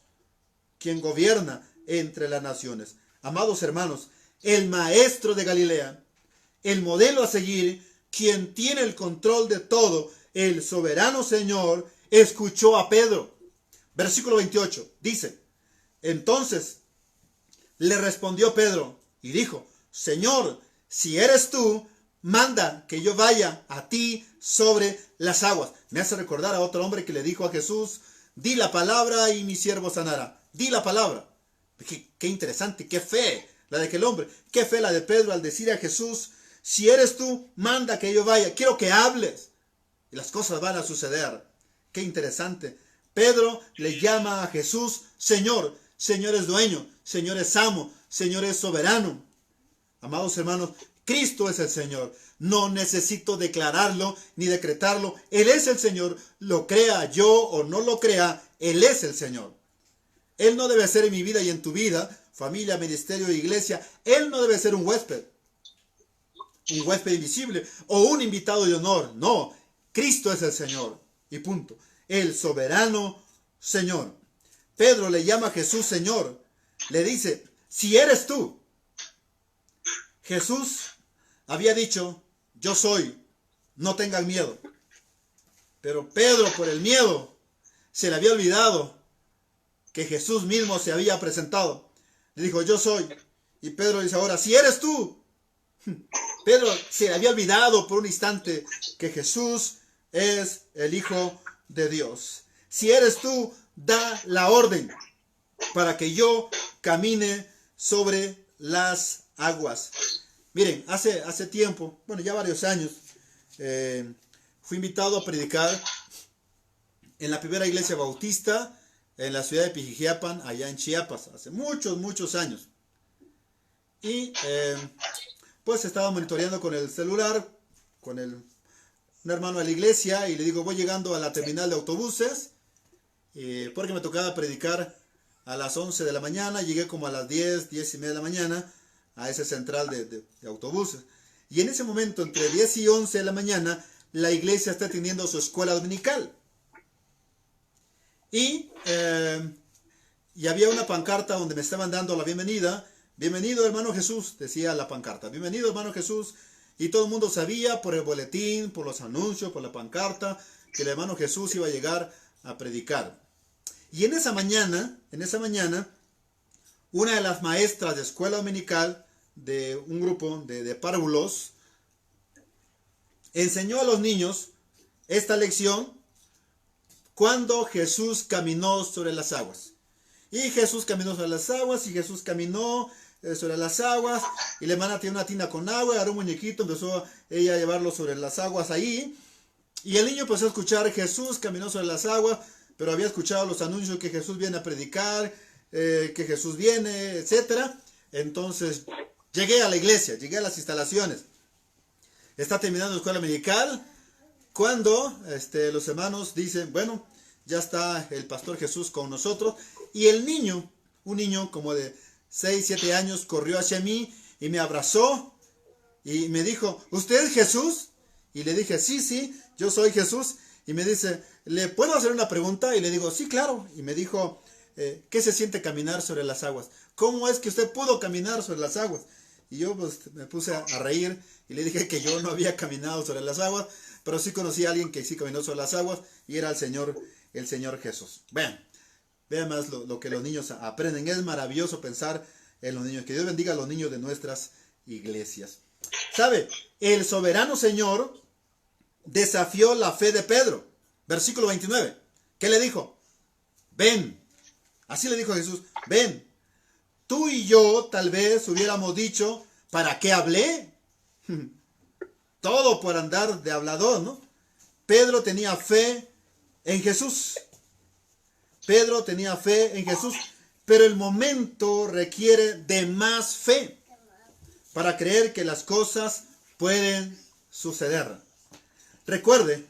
quien gobierna entre las naciones. Amados hermanos, el maestro de Galilea, el modelo a seguir, quien tiene el control de todo, el soberano Señor, escuchó a Pedro. Versículo 28 dice, entonces le respondió Pedro y dijo, Señor, si eres tú, manda que yo vaya a ti sobre las aguas. Me hace recordar a otro hombre que le dijo a Jesús, di la palabra y mi siervo sanará. Di la palabra. Qué interesante, qué fe la de aquel hombre. Qué fe la de Pedro al decir a Jesús, si eres tú, manda que yo vaya. Quiero que hables. Y las cosas van a suceder. Qué interesante. Pedro le llama a Jesús Señor. Señor es dueño. Señor es amo. Señor es soberano. Amados hermanos, Cristo es el Señor. No necesito declararlo ni decretarlo. Él es el Señor. Lo crea yo o no lo crea, Él es el Señor. Él no debe ser en mi vida y en tu vida, familia, ministerio e iglesia. Él no debe ser un huésped invisible o un invitado de honor. No, Cristo es el Señor. Y punto. El soberano Señor. Pedro le llama a Jesús Señor. Le dice, si eres tú. Jesús había dicho, yo soy, no tengan miedo. Pero Pedro, por el miedo, se le había olvidado que Jesús mismo se había presentado. Le dijo, yo soy. Y Pedro dice ahora, si eres tú. Pedro se le había olvidado por un instante que Jesús es el Hijo de Dios. Si eres tú, da la orden para que yo camine sobre las aguas. Miren, hace tiempo, bueno, ya varios años, fui invitado a predicar en la primera iglesia bautista en la ciudad de Pijijiapan, allá en Chiapas, hace muchos años. Y pues estaba monitoreando con el celular, con un hermano de la iglesia, y le digo, voy llegando a la terminal de autobuses, porque me tocaba predicar a las 11 de la mañana, llegué como a las 10 y media de la mañana, a esa central de autobuses. Y en ese momento, entre 10 y 11 de la mañana, la iglesia está teniendo su escuela dominical. Y había una pancarta donde me estaban dando la bienvenida. Bienvenido, hermano Jesús, decía la pancarta. Bienvenido, hermano Jesús. Y todo el mundo sabía por el boletín, por los anuncios, por la pancarta, que el hermano Jesús iba a llegar a predicar. Y en esa mañana, una de las maestras de escuela dominical de un grupo de párvulos enseñó a los niños esta lección cuando Jesús caminó sobre las aguas. Y Jesús caminó sobre las aguas, y Jesús caminó sobre las aguas, y la hermana tenía una tina con agua, agarró un muñequito, empezó ella a llevarlo sobre las aguas ahí, y el niño empezó a escuchar, Jesús caminó sobre las aguas, pero había escuchado los anuncios que Jesús viene a predicar, que Jesús viene, etc. Entonces llegué a la iglesia, llegué a las instalaciones. Está terminando la escuela medical cuando los hermanos dicen, bueno, ya está el pastor Jesús con nosotros. Y el niño, un niño como de 6, 7 años, corrió hacia mí y me abrazó y me dijo, ¿usted es Jesús? Y le dije, sí, yo soy Jesús. Y me dice, ¿le puedo hacer una pregunta? Y le digo, sí, claro. Y me dijo, ¿qué se siente caminar sobre las aguas? ¿Cómo es que usted pudo caminar sobre las aguas? Y yo pues me puse a reír y le dije que yo no había caminado sobre las aguas, pero sí conocí a alguien que sí caminó sobre las aguas y era el Señor Jesús. Vean más lo que los niños aprenden. Es maravilloso pensar en los niños. Que Dios bendiga a los niños de nuestras iglesias. ¿Sabe? El soberano Señor desafió la fe de Pedro. Versículo 29. ¿Qué le dijo? Ven. Así le dijo Jesús. Ven. Tú y yo tal vez hubiéramos dicho, ¿para qué hablé? Todo por andar de hablador, ¿no? Pedro tenía fe en Jesús. Pedro tenía fe en Jesús, pero el momento requiere de más fe para creer que las cosas pueden suceder. Recuerde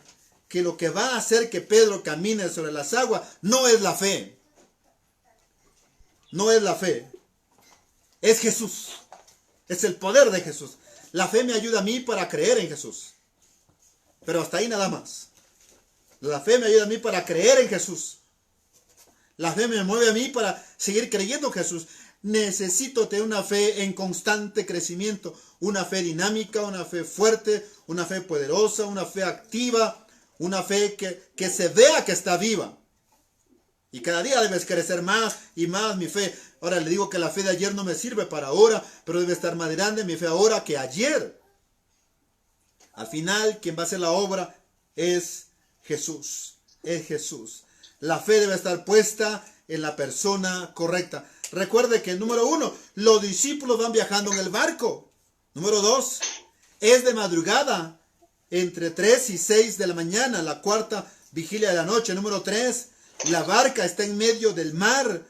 que lo que va a hacer que Pedro camine sobre las aguas no es la fe. No es la fe. Es Jesús. Es el poder de Jesús. La fe me ayuda a mí para creer en Jesús. Pero hasta ahí nada más. La fe me ayuda a mí para creer en Jesús. La fe me mueve a mí para seguir creyendo en Jesús. Necesito tener una fe en constante crecimiento. Una fe dinámica, una fe fuerte, una fe poderosa, una fe activa. Una fe que se vea que está viva. Y cada día debes crecer más y más mi fe. Ahora le digo que la fe de ayer no me sirve para ahora, pero debe estar más grande mi fe ahora que ayer. Al final, quien va a hacer la obra es Jesús. Es Jesús. La fe debe estar puesta en la persona correcta. Recuerde que, número 1, los discípulos van viajando en el barco. Número 2, es de madrugada, entre 3 y 6 de la mañana, la cuarta vigilia de la noche. Número 3, la barca está en medio del mar.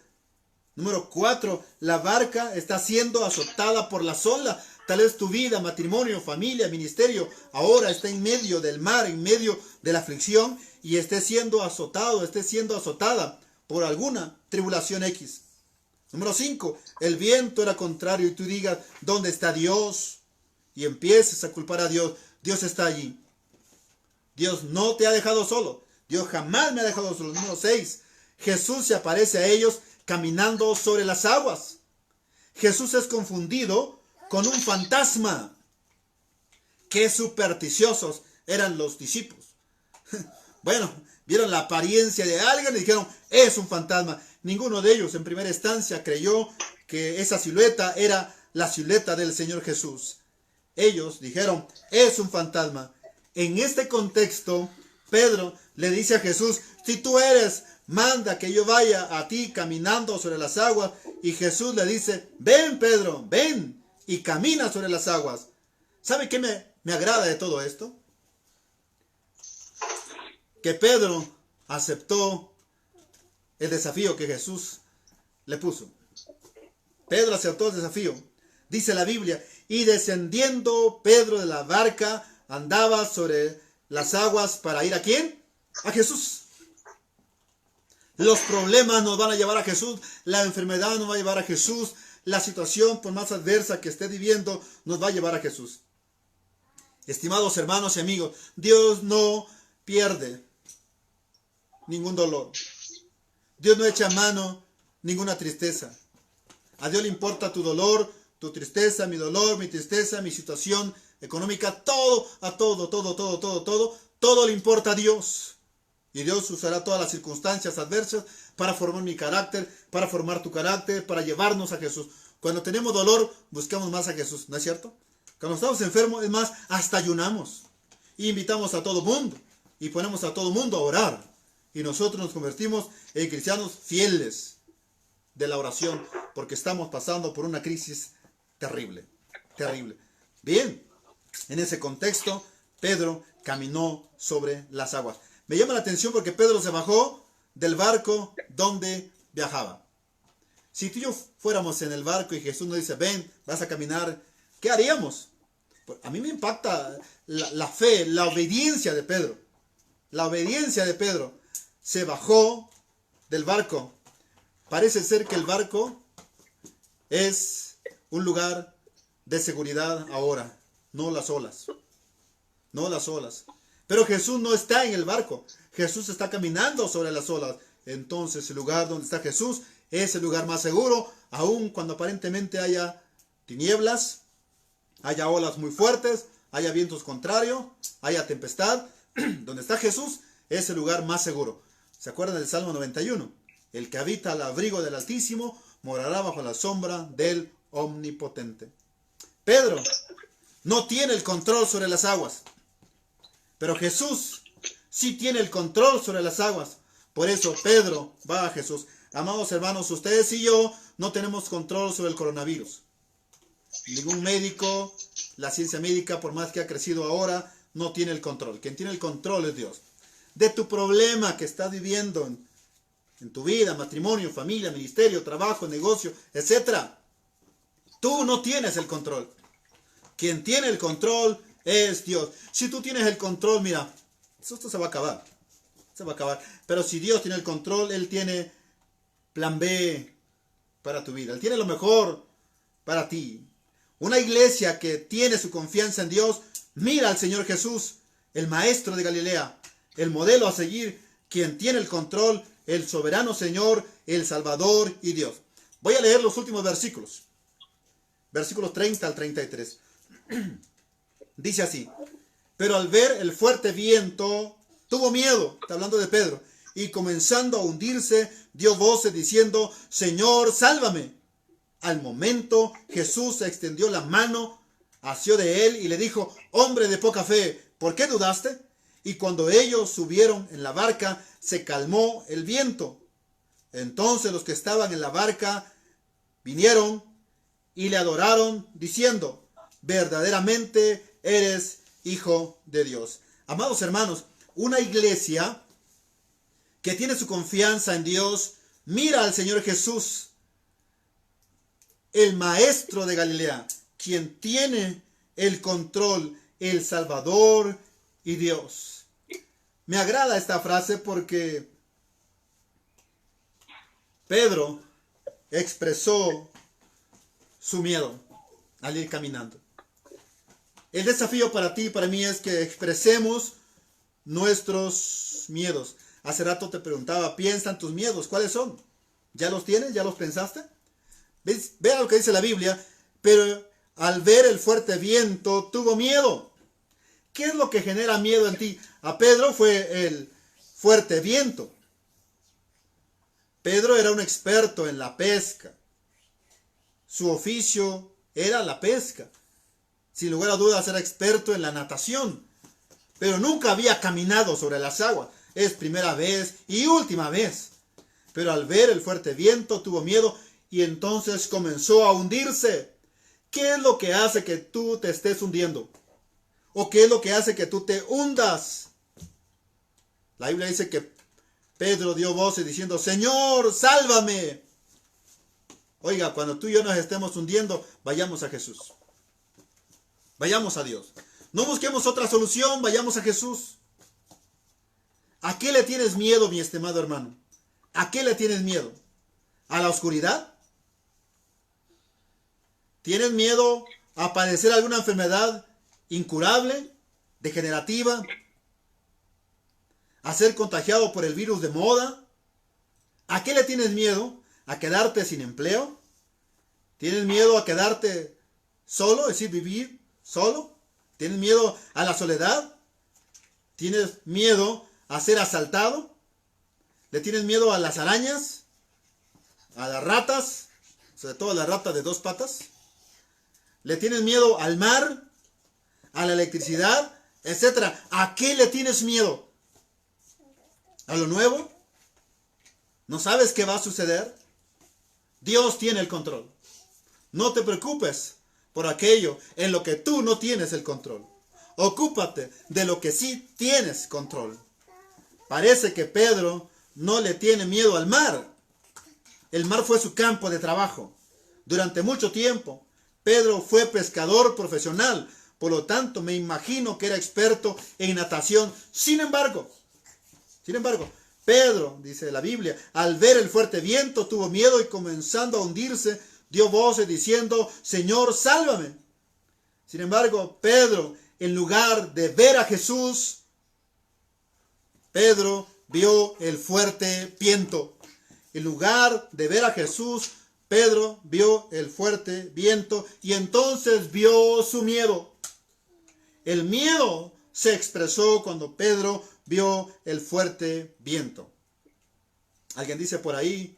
Número 4, la barca está siendo azotada por las olas. Tal vez tu vida, matrimonio, familia, ministerio, ahora está en medio del mar, en medio de la aflicción y esté siendo azotado, esté siendo azotada por alguna tribulación X. Número 5, el viento era contrario y tú digas, ¿dónde está Dios? Y empieces a culpar a Dios. Dios está allí. Dios no te ha dejado solo. Dios jamás me ha dejado solo. Número 6, Jesús se aparece a ellos caminando sobre las aguas. Jesús es confundido con un fantasma. Qué supersticiosos eran los discípulos. Bueno, vieron la apariencia de alguien y dijeron, es un fantasma. Ninguno de ellos en primera instancia creyó que esa silueta era la silueta del Señor Jesús. Ellos dijeron, es un fantasma. En este contexto, Pedro le dice a Jesús, si tú eres, manda que yo vaya a ti caminando sobre las aguas. Y Jesús le dice, ven Pedro, ven y camina sobre las aguas. ¿Sabe qué me agrada de todo esto? Que Pedro aceptó el desafío que Jesús le puso. Pedro aceptó el desafío. Dice la Biblia, y descendiendo Pedro de la barca, andaba sobre las aguas para ir ¿a quién? A Jesús. Los problemas nos van a llevar a Jesús, la enfermedad nos va a llevar a Jesús, la situación por más adversa que esté viviendo nos va a llevar a Jesús. Estimados hermanos y amigos, Dios no pierde ningún dolor. Dios no echa mano ninguna tristeza. A Dios le importa tu dolor, tu tristeza, mi dolor, mi tristeza, mi situación económica, todo le importa a Dios. Y Dios usará todas las circunstancias adversas para formar mi carácter, para formar tu carácter, para llevarnos a Jesús. Cuando tenemos dolor, buscamos más a Jesús, ¿no es cierto? Cuando estamos enfermos, es más, hasta ayunamos. Y invitamos a todo mundo. Y ponemos a todo mundo a orar. Y nosotros nos convertimos en cristianos fieles de la oración. Porque estamos pasando por una crisis terrible. Terrible. Bien, en ese contexto, Pedro caminó sobre las aguas. Me llama la atención porque Pedro se bajó del barco donde viajaba. Si tú y yo fuéramos en el barco y Jesús nos dice, ven, vas a caminar, ¿qué haríamos? A mí me impacta la fe, la obediencia de Pedro. La obediencia de Pedro. Se bajó del barco. Parece ser que el barco es un lugar de seguridad ahora, no las olas. No las olas. Pero Jesús no está en el barco. Jesús está caminando sobre las olas. Entonces el lugar donde está Jesús es el lugar más seguro, aun cuando aparentemente haya tinieblas, haya olas muy fuertes, haya vientos contrarios, haya tempestad. Donde está Jesús es el lugar más seguro. ¿Se acuerdan del Salmo 91? El que habita al abrigo del Altísimo morará bajo la sombra del Omnipotente. Pedro no tiene el control sobre las aguas, pero Jesús sí tiene el control sobre las aguas. Por eso Pedro va a Jesús. Amados hermanos, ustedes y yo no tenemos control sobre el coronavirus. Ningún médico, la ciencia médica, por más que ha crecido ahora, no tiene el control. Quien tiene el control es Dios. De tu problema que estás viviendo en tu vida, matrimonio, familia, ministerio, trabajo, negocio, etc. Tú no tienes el control. Quien tiene el control es Dios. Si tú tienes el control, mira, esto se va a acabar. Se va a acabar. Pero si Dios tiene el control, Él tiene plan B para tu vida. Él tiene lo mejor para ti. Una iglesia que tiene su confianza en Dios, mira al Señor Jesús, el Maestro de Galilea, el modelo a seguir, quien tiene el control, el soberano Señor, el Salvador y Dios. Voy a leer los últimos versículos. Versículos 30 al 33. Dice así: pero al ver el fuerte viento, tuvo miedo, está hablando de Pedro, y comenzando a hundirse, dio voces diciendo, Señor, sálvame. Al momento Jesús extendió la mano, asió de él y le dijo, hombre de poca fe, ¿por qué dudaste? Y cuando ellos subieron en la barca, se calmó el viento. Entonces los que estaban en la barca vinieron y le adoraron, diciendo, verdaderamente eres Hijo de Dios. Amados hermanos, una iglesia que tiene su confianza en Dios, mira al Señor Jesús, el Maestro de Galilea, quien tiene el control, el Salvador y Dios. Me agrada esta frase porque Pedro expresó su miedo al ir caminando. El desafío para ti y para mí es que expresemos nuestros miedos. Hace rato te preguntaba, ¿piensan tus miedos? ¿Cuáles son? ¿Ya los tienes? ¿Ya los pensaste? Vea lo que dice la Biblia. Pero al ver el fuerte viento, tuvo miedo. ¿Qué es lo que genera miedo en ti? A Pedro fue el fuerte viento. Pedro era un experto en la pesca. Su oficio era la pesca. Sin lugar a dudas era experto en la natación. Pero nunca había caminado sobre las aguas. Es primera vez y última vez. Pero al ver el fuerte viento tuvo miedo y entonces comenzó a hundirse. ¿Qué es lo que hace que tú te estés hundiendo? ¿O qué es lo que hace que tú te hundas? La Biblia dice que Pedro dio voces diciendo, Señor, sálvame. Oiga, cuando tú y yo nos estemos hundiendo, vayamos a Jesús. Vayamos a Dios. No busquemos otra solución, vayamos a Jesús. ¿A qué le tienes miedo, mi estimado hermano? ¿A qué le tienes miedo? ¿A la oscuridad? ¿Tienes miedo a padecer alguna enfermedad incurable, degenerativa? ¿A ser contagiado por el virus de moda? ¿A qué le tienes miedo? ¿A quedarte sin empleo? ¿Tienes miedo a quedarte solo, es decir, vivir solo? ¿Tienes miedo a la soledad? ¿Tienes miedo a ser asaltado? ¿Le tienes miedo a las arañas? ¿A las ratas? Sobre todo a las ratas de 2 patas. ¿Le tienes miedo al mar? ¿A la electricidad? Etcétera. ¿A qué le tienes miedo? ¿A lo nuevo? ¿No sabes qué va a suceder? Dios tiene el control. No te preocupes por aquello en lo que tú no tienes el control. Ocúpate de lo que sí tienes control. Parece que Pedro no le tiene miedo al mar. El mar fue su campo de trabajo. Durante mucho tiempo, Pedro fue pescador profesional. Por lo tanto, me imagino que era experto en natación. Sin embargo, Pedro, dice la Biblia, al ver el fuerte viento, tuvo miedo y comenzando a hundirse, dio voces diciendo, Señor, sálvame. Sin embargo, Pedro, en lugar de ver a Jesús, Pedro vio el fuerte viento. En lugar de ver a Jesús, Pedro vio el fuerte viento y entonces vio su miedo. El miedo se expresó cuando Pedro vio el fuerte viento. Alguien dice por ahí,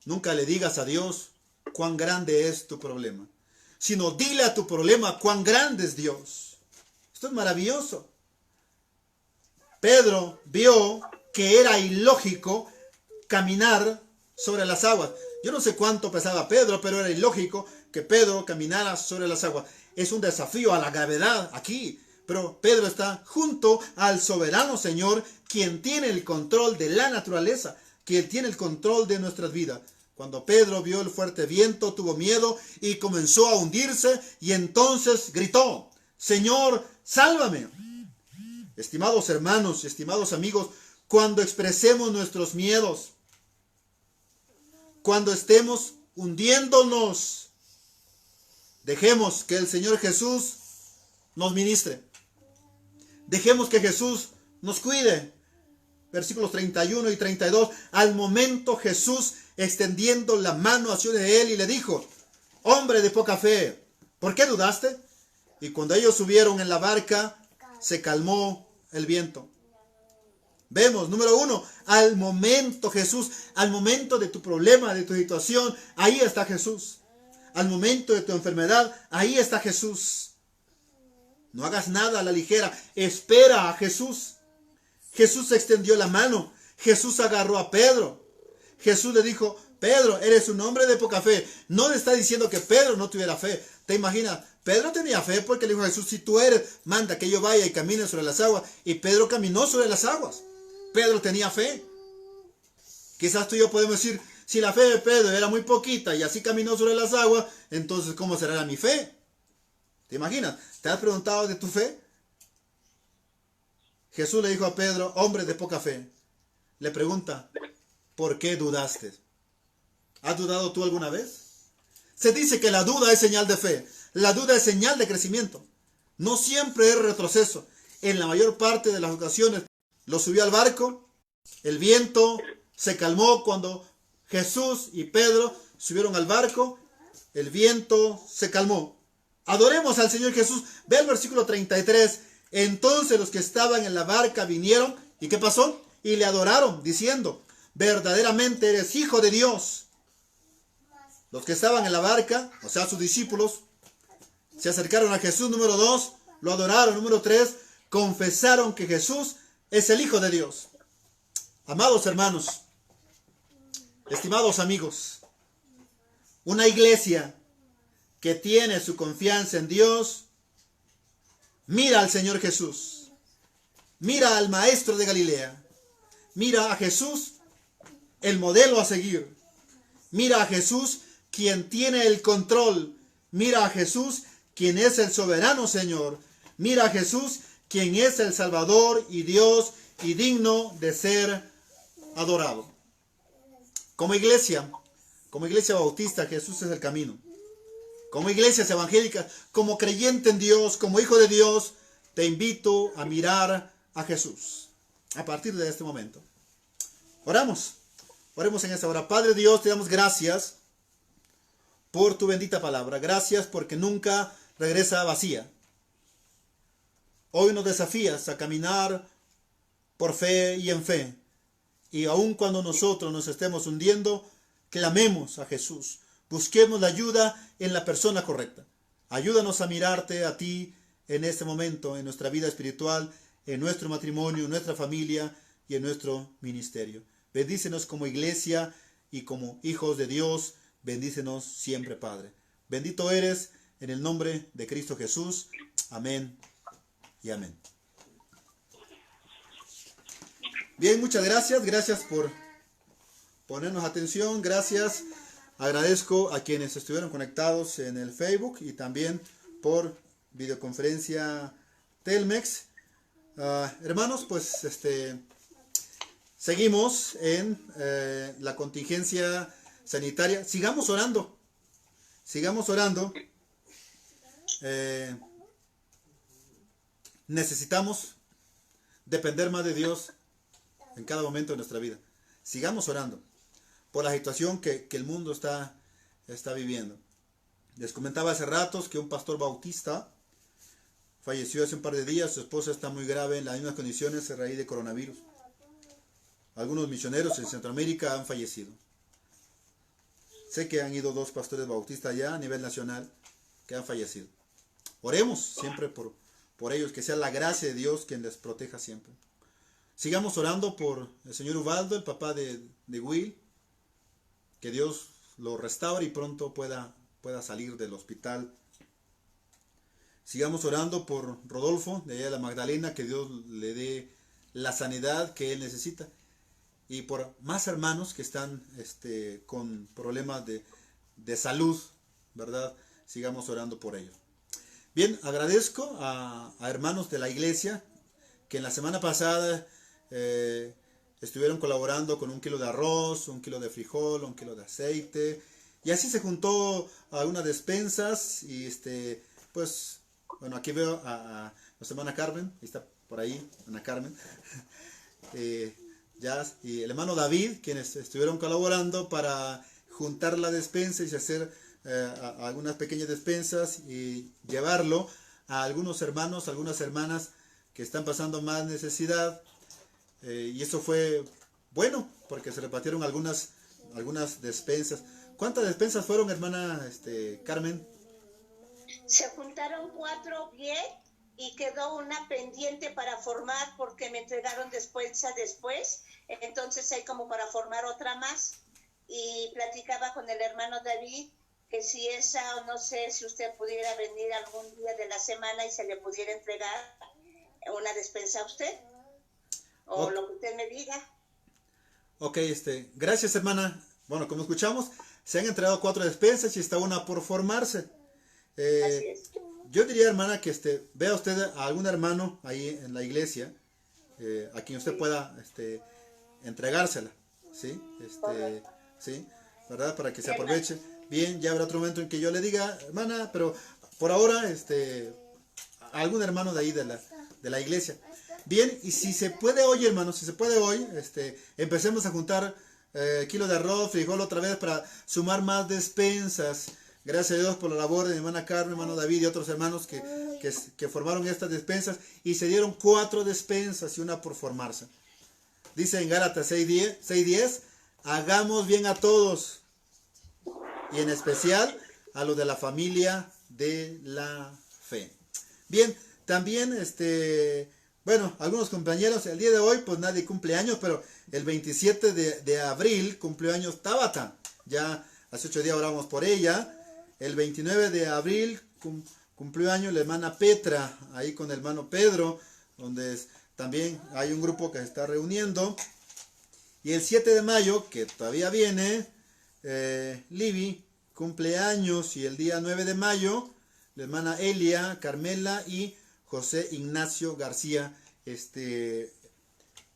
nunca le digas a Dios cuán grande es tu problema, sino dile a tu problema cuán grande es Dios. Esto es maravilloso. Pedro vio que era ilógico caminar sobre las aguas. Yo no sé cuánto pesaba Pedro, pero era ilógico que Pedro caminara sobre las aguas. Es un desafío a la gravedad aquí. Pero Pedro está junto al soberano Señor, quien tiene el control de la naturaleza, quien tiene el control de nuestras vidas. Cuando Pedro vio el fuerte viento, tuvo miedo y comenzó a hundirse y entonces gritó, Señor, sálvame. Estimados hermanos, estimados amigos, cuando expresemos nuestros miedos, cuando estemos hundiéndonos, dejemos que el Señor Jesús nos ministre. Dejemos que Jesús nos cuide. Versículos 31 y 32. Al momento Jesús, extendiendo la mano hacia él y le dijo, hombre de poca fe, ¿por qué dudaste? Y cuando ellos subieron en la barca, se calmó el viento. Vemos, número 1, al momento Jesús, al momento de tu problema, de tu situación, ahí está Jesús. Al momento de tu enfermedad, ahí está Jesús. No hagas nada a la ligera, espera a Jesús. Jesús extendió la mano, Jesús agarró a Pedro. Jesús le dijo, Pedro, eres un hombre de poca fe. No le está diciendo que Pedro no tuviera fe. ¿Te imaginas? Pedro tenía fe porque le dijo a Jesús, si tú eres, manda que yo vaya y camine sobre las aguas. Y Pedro caminó sobre las aguas. Pedro tenía fe. Quizás tú y yo podemos decir, si la fe de Pedro era muy poquita y así caminó sobre las aguas, entonces ¿cómo será mi fe? ¿Te imaginas? ¿Te has preguntado de tu fe? Jesús le dijo a Pedro, hombre de poca fe. Le pregunta, ¿por qué dudaste? ¿Has dudado tú alguna vez? Se dice que la duda es señal de fe. La duda es señal de crecimiento. No siempre es retroceso. En la mayor parte de las ocasiones, lo subió al barco. El viento se calmó cuando Jesús y Pedro subieron al barco. El viento se calmó. Adoremos al Señor Jesús. Ve el versículo 33. Entonces los que estaban en la barca vinieron. ¿Y qué pasó? Y le adoraron, diciendo, verdaderamente eres hijo de Dios. Los que estaban en la barca, o sea, sus discípulos, se acercaron a Jesús. Número 2, lo adoraron. Número 3, confesaron que Jesús es el Hijo de Dios. Amados hermanos, estimados amigos, una iglesia que tiene su confianza en Dios, mira al Señor Jesús, mira al Maestro de Galilea, mira a Jesús, el modelo a seguir, mira a Jesús, quien tiene el control, mira a Jesús, quien es el soberano Señor, mira a Jesús, quien es el Salvador y Dios y digno de ser adorado. Como iglesia bautista, Jesús es el camino. Como iglesias evangélicas, como creyente en Dios, como hijo de Dios, te invito a mirar a Jesús a partir de este momento. Oramos en esta hora. Padre Dios, te damos gracias por tu bendita palabra. Gracias porque nunca regresa vacía. Hoy nos desafías a caminar por fe y en fe. Y aun cuando nosotros nos estemos hundiendo, clamemos a Jesús. Busquemos la ayuda en la persona correcta. Ayúdanos a mirarte a ti en este momento, en nuestra vida espiritual, en nuestro matrimonio, en nuestra familia y en nuestro ministerio. Bendícenos como iglesia y como hijos de Dios. Bendícenos siempre, Padre. Bendito eres en el nombre de Cristo Jesús. Amén y amén. Bien, muchas gracias. Gracias por ponernos atención. Gracias. Agradezco a quienes estuvieron conectados en el Facebook y también por videoconferencia Telmex. Hermanos, pues seguimos en la contingencia sanitaria. Sigamos orando. Sigamos orando. Necesitamos depender más de Dios en cada momento de nuestra vida. Sigamos orando por la situación que el mundo está viviendo. Les comentaba hace ratos que un pastor bautista falleció hace un par de días. Su esposa está muy grave en las mismas condiciones a raíz de coronavirus. Algunos misioneros en Centroamérica han fallecido. Sé que han ido 2 pastores bautistas ya a nivel nacional que han fallecido. Oremos siempre por ellos, que sea la gracia de Dios quien les proteja siempre. Sigamos orando por el señor Ubaldo, el papá de Will, que Dios lo restaure y pronto pueda salir del hospital. Sigamos orando por Rodolfo, de allá de la Magdalena, que Dios le dé la sanidad que él necesita. Y por más hermanos que están con problemas de salud, ¿verdad? Sigamos orando por ellos. Bien, agradezco a hermanos de la iglesia que en la semana pasada estuvieron colaborando con 1 kilo de arroz, 1 kilo de frijol, 1 kilo de aceite. Y así se juntó a unas despensas y pues, bueno, aquí veo a nuestra hermana Carmen, ahí está por ahí, Ana Carmen. Y el hermano David, quienes estuvieron colaborando para juntar la despensa y hacer algunas pequeñas despensas y llevarlo a algunos hermanos, algunas hermanas que están pasando más necesidad. Y eso fue bueno, porque se repartieron algunas despensas. ¿Cuántas despensas fueron, hermana Carmen? Se juntaron 4 bien y quedó una pendiente para formar porque me entregaron despensa después. Entonces hay como para formar otra más. Y platicaba con el hermano David que si esa, o no sé, si usted pudiera venir algún día de la semana y se le pudiera entregar una despensa a usted. O lo que usted me diga. Ok, gracias, hermana. Bueno, como escuchamos, se han entregado 4 despensas y está una por formarse. Así es. Yo diría, hermana, que vea usted a algún hermano ahí en la iglesia a quien usted pueda entregársela, ¿sí? ¿Sí? ¿Verdad? Para que se aproveche. Bien, ya habrá otro momento en que yo le diga, hermana, pero por ahora, a algún hermano de ahí de la iglesia. Bien, y si se puede hoy, hermano, si se puede hoy, empecemos a juntar kilo de arroz, frijol otra vez para sumar más despensas. Gracias a Dios por la labor de mi hermana Carmen, hermano David y otros hermanos que formaron estas despensas y se dieron 4 despensas y una por formarse. Dice en Gálatas 6:10, hagamos bien a todos y en especial a los de la familia de la fe. Bien, también bueno, algunos compañeros, el día de hoy pues nadie cumple años, pero el 27 de abril cumplió años Tabata. Ya hace 8 días oramos por ella. El 29 de abril cumplió años la hermana Petra, ahí con el hermano Pedro, donde también hay un grupo que se está reuniendo. Y el 7 de mayo, que todavía viene, Libby cumple años. Y el día 9 de mayo, la hermana Elia, Carmela y José Ignacio García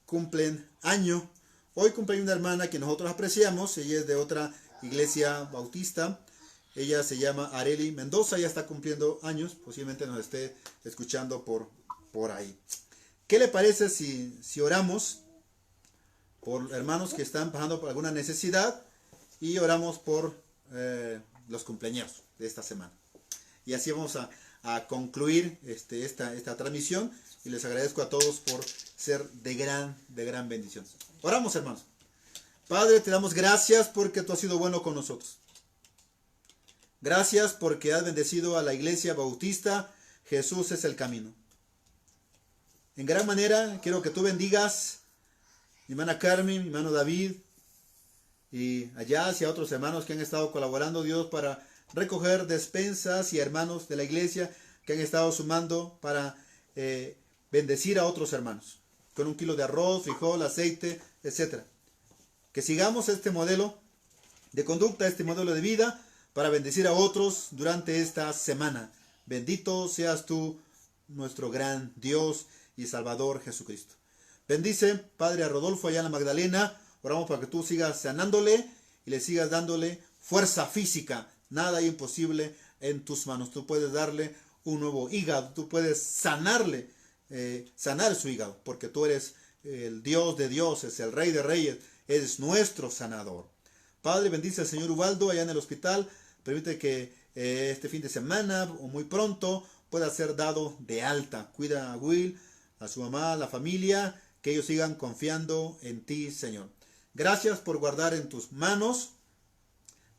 cumplen año. Hoy cumple una hermana que nosotros apreciamos, ella es de otra iglesia bautista, ella se llama Areli Mendoza, ya está cumpliendo años, posiblemente nos esté escuchando por ahí. ¿Qué le parece si oramos por hermanos que están pasando por alguna necesidad y oramos por los cumpleaños de esta semana? Y así vamos a concluir esta transmisión y les agradezco a todos por ser de gran bendición. Oramos, hermanos. Padre, te damos gracias porque tú has sido bueno con nosotros. Gracias porque has bendecido a la iglesia bautista. Jesús es el camino. En gran manera quiero que tú bendigas mi hermana Carmen, mi hermano David y allá hacia otros hermanos que han estado colaborando, Dios, para recoger despensas y hermanos de la iglesia que han estado sumando para bendecir a otros hermanos. con 1 kilo de arroz, frijol, aceite, etc. Que sigamos este modelo de conducta, este modelo de vida, para bendecir a otros durante esta semana. Bendito seas tú, nuestro gran Dios y Salvador Jesucristo. Bendice, Padre, a Rodolfo allá en la Magdalena. Oramos para que tú sigas sanándole y le sigas dándole fuerza física. Nada hay imposible en tus manos. Tú puedes darle un nuevo hígado. Tú puedes sanarle, sanar su hígado, porque tú eres el Dios de dioses, el Rey de reyes. Eres nuestro sanador. Padre, bendice al señor Ubaldo allá en el hospital. Permite que este fin de semana o muy pronto pueda ser dado de alta. Cuida a Will, a su mamá, a la familia, que ellos sigan confiando en ti, Señor. Gracias por guardar en tus manos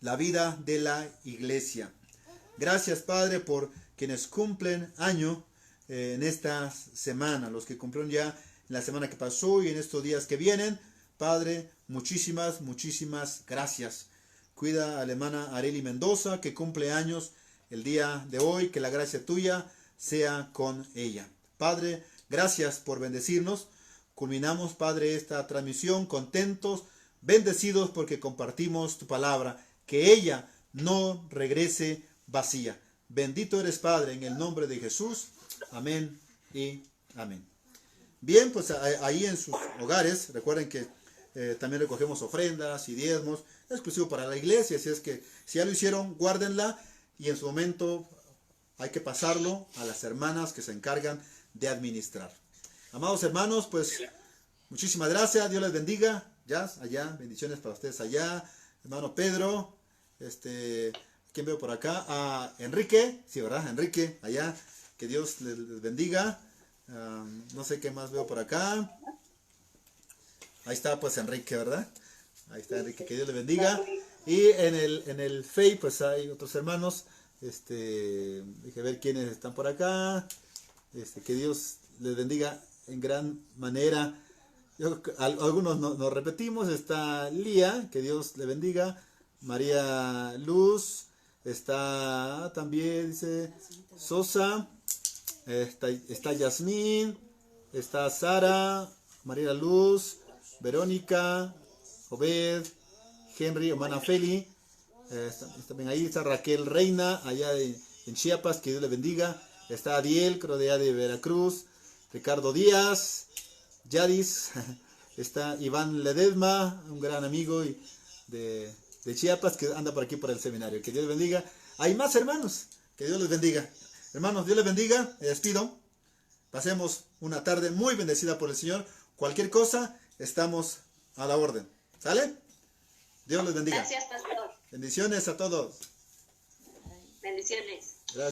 la vida de la iglesia. Gracias, Padre, por quienes cumplen año en esta semana, los que cumplieron ya en la semana que pasó y en estos días que vienen. Padre, muchísimas gracias. Cuida a la hermana Areli Mendoza, que cumple años el día de hoy. Que la gracia tuya sea con ella. Padre, gracias por bendecirnos. Culminamos, Padre, esta transmisión contentos, bendecidos porque compartimos tu palabra. Que ella no regrese vacía. Bendito eres, Padre, en el nombre de Jesús. Amén y amén. Bien, pues ahí en sus hogares, recuerden que también recogemos ofrendas y diezmos, exclusivo para la iglesia. Así es que si ya lo hicieron, guárdenla y en su momento hay que pasarlo a las hermanas que se encargan de administrar. Amados hermanos, pues muchísimas gracias, Dios les bendiga. Ya, allá, bendiciones para ustedes allá. Hermano Pedro, ¿quién veo por acá? A Enrique, sí, ¿verdad? Enrique, allá, que Dios les bendiga. No sé qué más veo por acá. Ahí está pues Enrique, ¿verdad? Ahí está Enrique, que Dios le bendiga. Y en el Face pues hay otros hermanos. Deje ver quiénes están por acá. Que Dios les bendiga en gran manera. Algunos nos repetimos. Está Lía, que Dios le bendiga. María Luz. Está también, dice Sosa. Está Yasmín. Está Sara. María Luz. Verónica, Obed, Henry, hermana Feli, también ahí está Raquel Reina, allá en Chiapas, que Dios le bendiga. Está Adiel, creo de Veracruz, Ricardo Díaz, Yadis, está Iván Ledesma, un gran amigo de Chiapas, que anda por aquí por el seminario. Que Dios les bendiga. Hay más hermanos, que Dios les bendiga. Hermanos, Dios les bendiga, me despido. Pasemos una tarde muy bendecida por el Señor. Cualquier cosa, estamos a la orden. ¿Sale? Dios les bendiga. Gracias, pastor. Bendiciones a todos. Bendiciones.